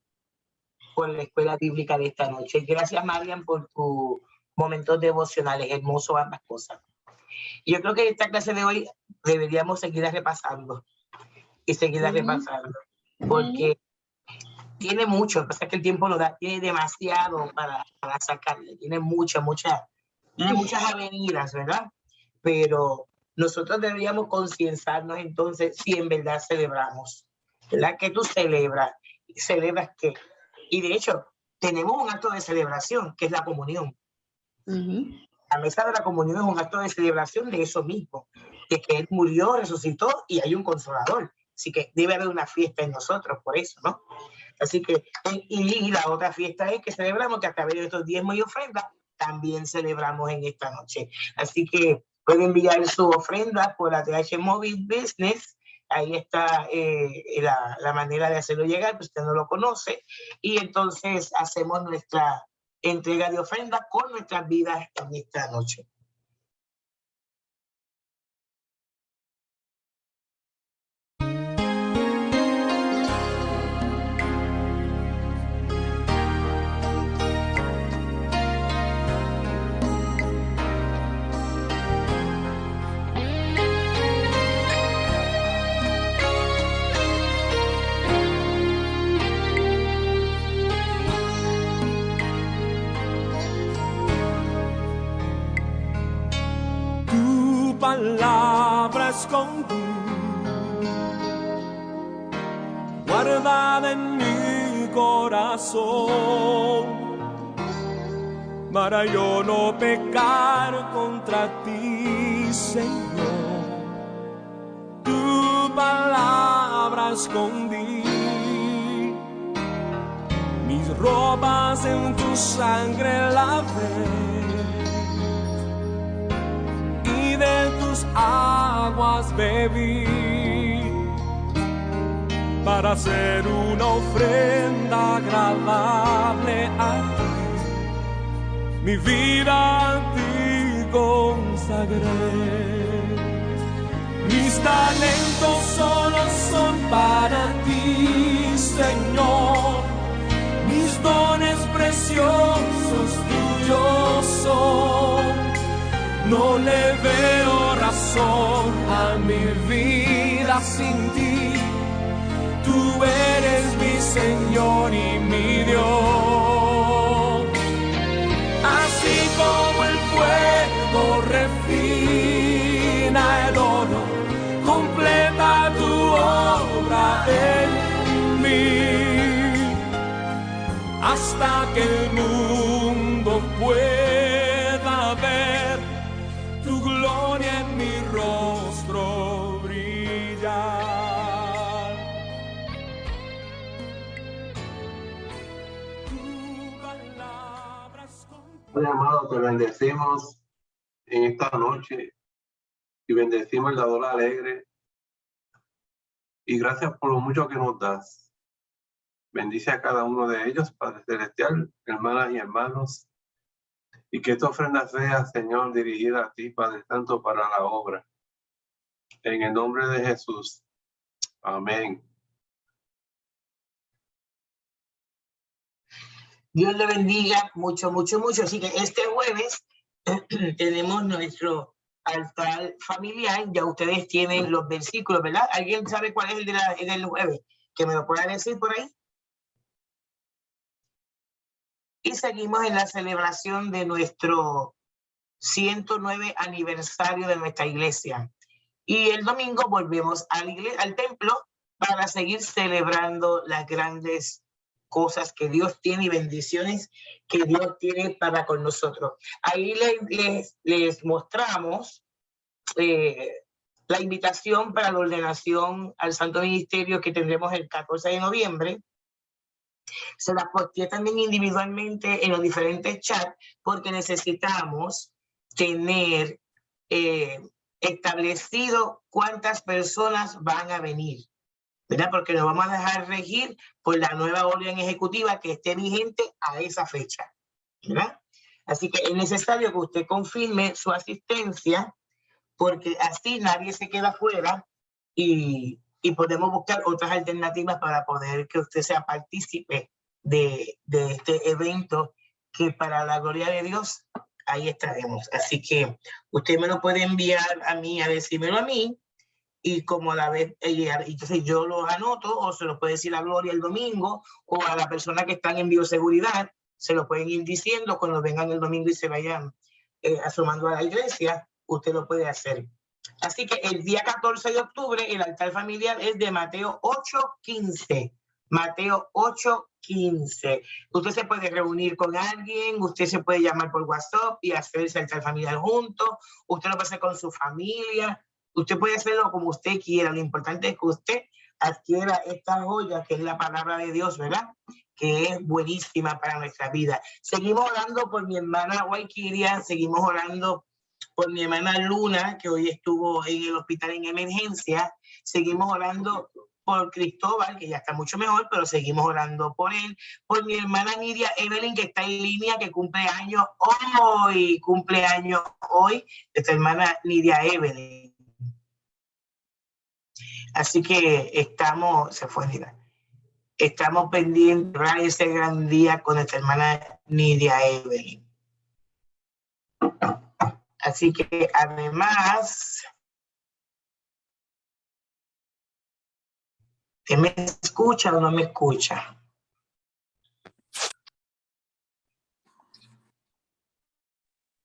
la escuela bíblica de esta noche. Gracias, Marian, por tus momentos devocionales, hermosos ambas cosas. Yo creo que esta clase de hoy deberíamos seguirla repasando y seguirla repasando, porque tiene mucho, pasa que el tiempo lo da, tiene demasiado para sacarle, tiene muchas avenidas, ¿verdad? Pero nosotros deberíamos concienciarnos entonces si en verdad celebramos, ¿verdad? ¿Qué tú celebras? ¿Celebras qué? Y de hecho, tenemos un acto de celebración, que es la comunión. La mesa de la comunión es un acto de celebración de eso mismo, de que Él murió, resucitó y hay un consolador. Así que debe haber una fiesta en nosotros, por eso, ¿no? Así que, y la otra fiesta es que celebramos que a través de estos diezmos y ofrendas también celebramos en esta noche. Así que pueden enviar su ofrenda por ATH Móvil Business. Ahí está la manera de hacerlo llegar, pues usted no lo conoce. Y entonces hacemos nuestra entrega de ofrenda con nuestras vidas en esta noche. Palabra escondí, guardada en mi corazón, para yo no pecar contra ti, Señor. Tu palabra escondí, mis ropas en tu sangre lavé, de tus aguas bebí, para hacer una ofrenda agradable a ti. Mi vida a ti consagré. Mis talentos solo son para ti, Señor. Mis dones preciosos tuyos son. No le veo razón a mi vida sin ti. Tú eres mi Señor y mi Dios. Así como el fuego refina el oro, completa tu obra en mí, hasta que el mundo pueda ver tu gloria en mi rostro brillar. Padre amado, te bendecimos en esta noche y bendecimos el dador alegre. Y gracias por lo mucho que nos das. Bendice a cada uno de ellos, Padre Celestial, hermanas y hermanos. Y que esta ofrenda sea, Señor, dirigida a ti, Padre Santo, para la obra. En el nombre de Jesús. Amén. Dios le bendiga mucho, mucho, mucho. Así que este jueves tenemos nuestro altar familiar. Ya ustedes tienen los versículos, ¿verdad? ¿Alguien sabe cuál es el del jueves? Que me lo pueda decir por ahí. Y seguimos en la celebración de nuestro 109 aniversario de nuestra iglesia. Y el domingo volvemos al templo para seguir celebrando las grandes cosas que Dios tiene y bendiciones que Dios tiene para con nosotros. Ahí les mostramos la invitación para la ordenación al Santo Ministerio que tendremos el 14 de noviembre. Se las posteé también individualmente en los diferentes chats porque necesitamos tener establecido cuántas personas van a venir, ¿verdad? Porque nos vamos a dejar regir por la nueva orden ejecutiva que esté vigente a esa fecha, ¿verdad? Así que es necesario que usted confirme su asistencia porque así nadie se queda fuera y podemos buscar otras alternativas para poder que usted sea partícipe de este evento que para la gloria de Dios ahí estaremos. Así que usted me lo puede enviar a mí, a decírmelo a mí, y como a la vez, entonces yo lo anoto o se lo puede decir a Gloria el domingo o a la persona que está en bioseguridad, se lo pueden ir diciendo cuando vengan el domingo y se vayan asomando a la iglesia, usted lo puede hacer. Así que el día 14 de octubre el altar familiar es de Mateo 8:15. Mateo 8:15. Usted se puede reunir con alguien, usted se puede llamar por WhatsApp y hacer ese altar familiar juntos, usted lo puede hacer con su familia, usted puede hacerlo como usted quiera. Lo importante es que usted adquiera esta joya que es la palabra de Dios, ¿verdad? Que es buenísima para nuestra vida. Seguimos orando por mi hermana Waikiria, seguimos orando por mi hermana Luna, que hoy estuvo en el hospital en emergencia, seguimos orando por Cristóbal, que ya está mucho mejor, pero seguimos orando por él, por mi hermana Nidia Evelyn, que está en línea, que cumple años hoy, esta hermana Nidia Evelyn. Así que estamos pendientes de ese gran día con nuestra hermana Nidia Evelyn. Así que además, ¿usted me escucha o no me escucha?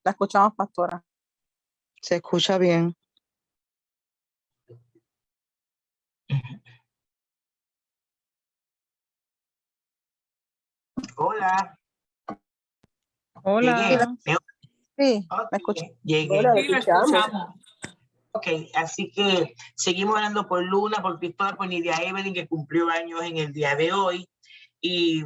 La escuchamos, pastora. Se escucha bien. Hola. Hola. Sí, me escucha. Llegué. Hola, Sí, lo escuchamos. Ok, así que seguimos orando por Luna, por Cristóbal, por Nidia Evelyn, que cumplió años en el día de hoy, y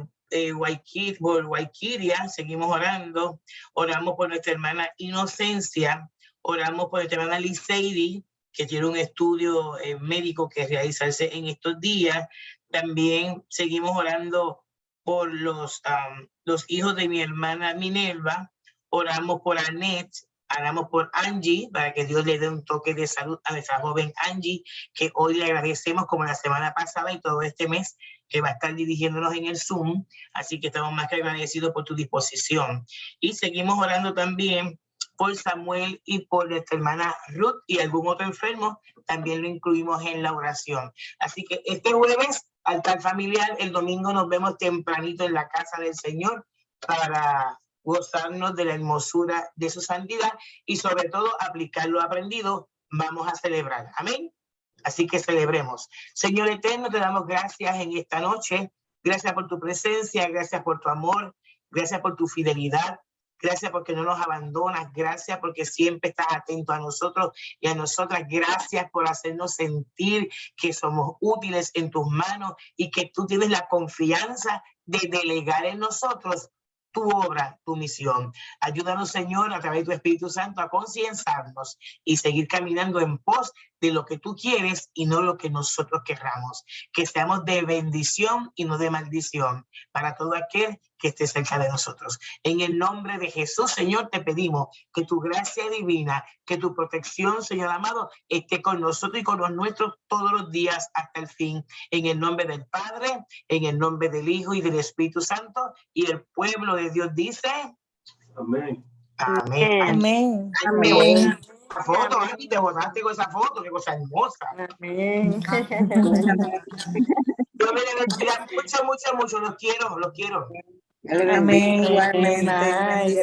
por Waikiria, seguimos orando. Oramos por nuestra hermana Inocencia, oramos por nuestra hermana Liseidi, que tiene un estudio médico que realizarse en estos días. También seguimos orando por los hijos de mi hermana Minerva, oramos por Annette, oramos por Angie, para que Dios le dé un toque de salud a nuestra joven Angie, que hoy le agradecemos como la semana pasada y todo este mes, que va a estar dirigiéndonos en el Zoom, así que estamos más que agradecidos por tu disposición. Y seguimos orando también por Samuel y por nuestra hermana Ruth y algún otro enfermo, también lo incluimos en la oración. Así que este jueves, altar familiar, el domingo nos vemos tempranito en la casa del Señor para gozarnos de la hermosura de su santidad y sobre todo aplicar lo aprendido. Vamos a celebrar. Amén. Así que celebremos. Señor eterno, te damos gracias en esta noche. Gracias por tu presencia, gracias por tu amor, gracias por tu fidelidad. Gracias porque no nos abandonas, gracias porque siempre estás atento a nosotros y a nosotras. Gracias por hacernos sentir que somos útiles en tus manos y que tú tienes la confianza de delegar en nosotros tu obra, tu misión. Ayúdanos, Señor, a través de tu Espíritu Santo a concienciarnos y seguir caminando en pos de lo que tú quieres y no lo que nosotros querramos. Que seamos de bendición y no de maldición para todo aquel que esté cerca de nosotros. En el nombre de Jesús, Señor, te pedimos que tu gracia divina, que tu protección, Señor amado, esté con nosotros y con los nuestros todos los días hasta el fin. En el nombre del Padre, en el nombre del Hijo y del Espíritu Santo, y el pueblo de Dios dice: Amén. Amén. Amén. Amén. La foto, Andy, te botaste con esa foto, qué cosa hermosa. Amén. Dios me bendiga mucho, mucho, mucho. Los quiero, los quiero. Amén, igualmente.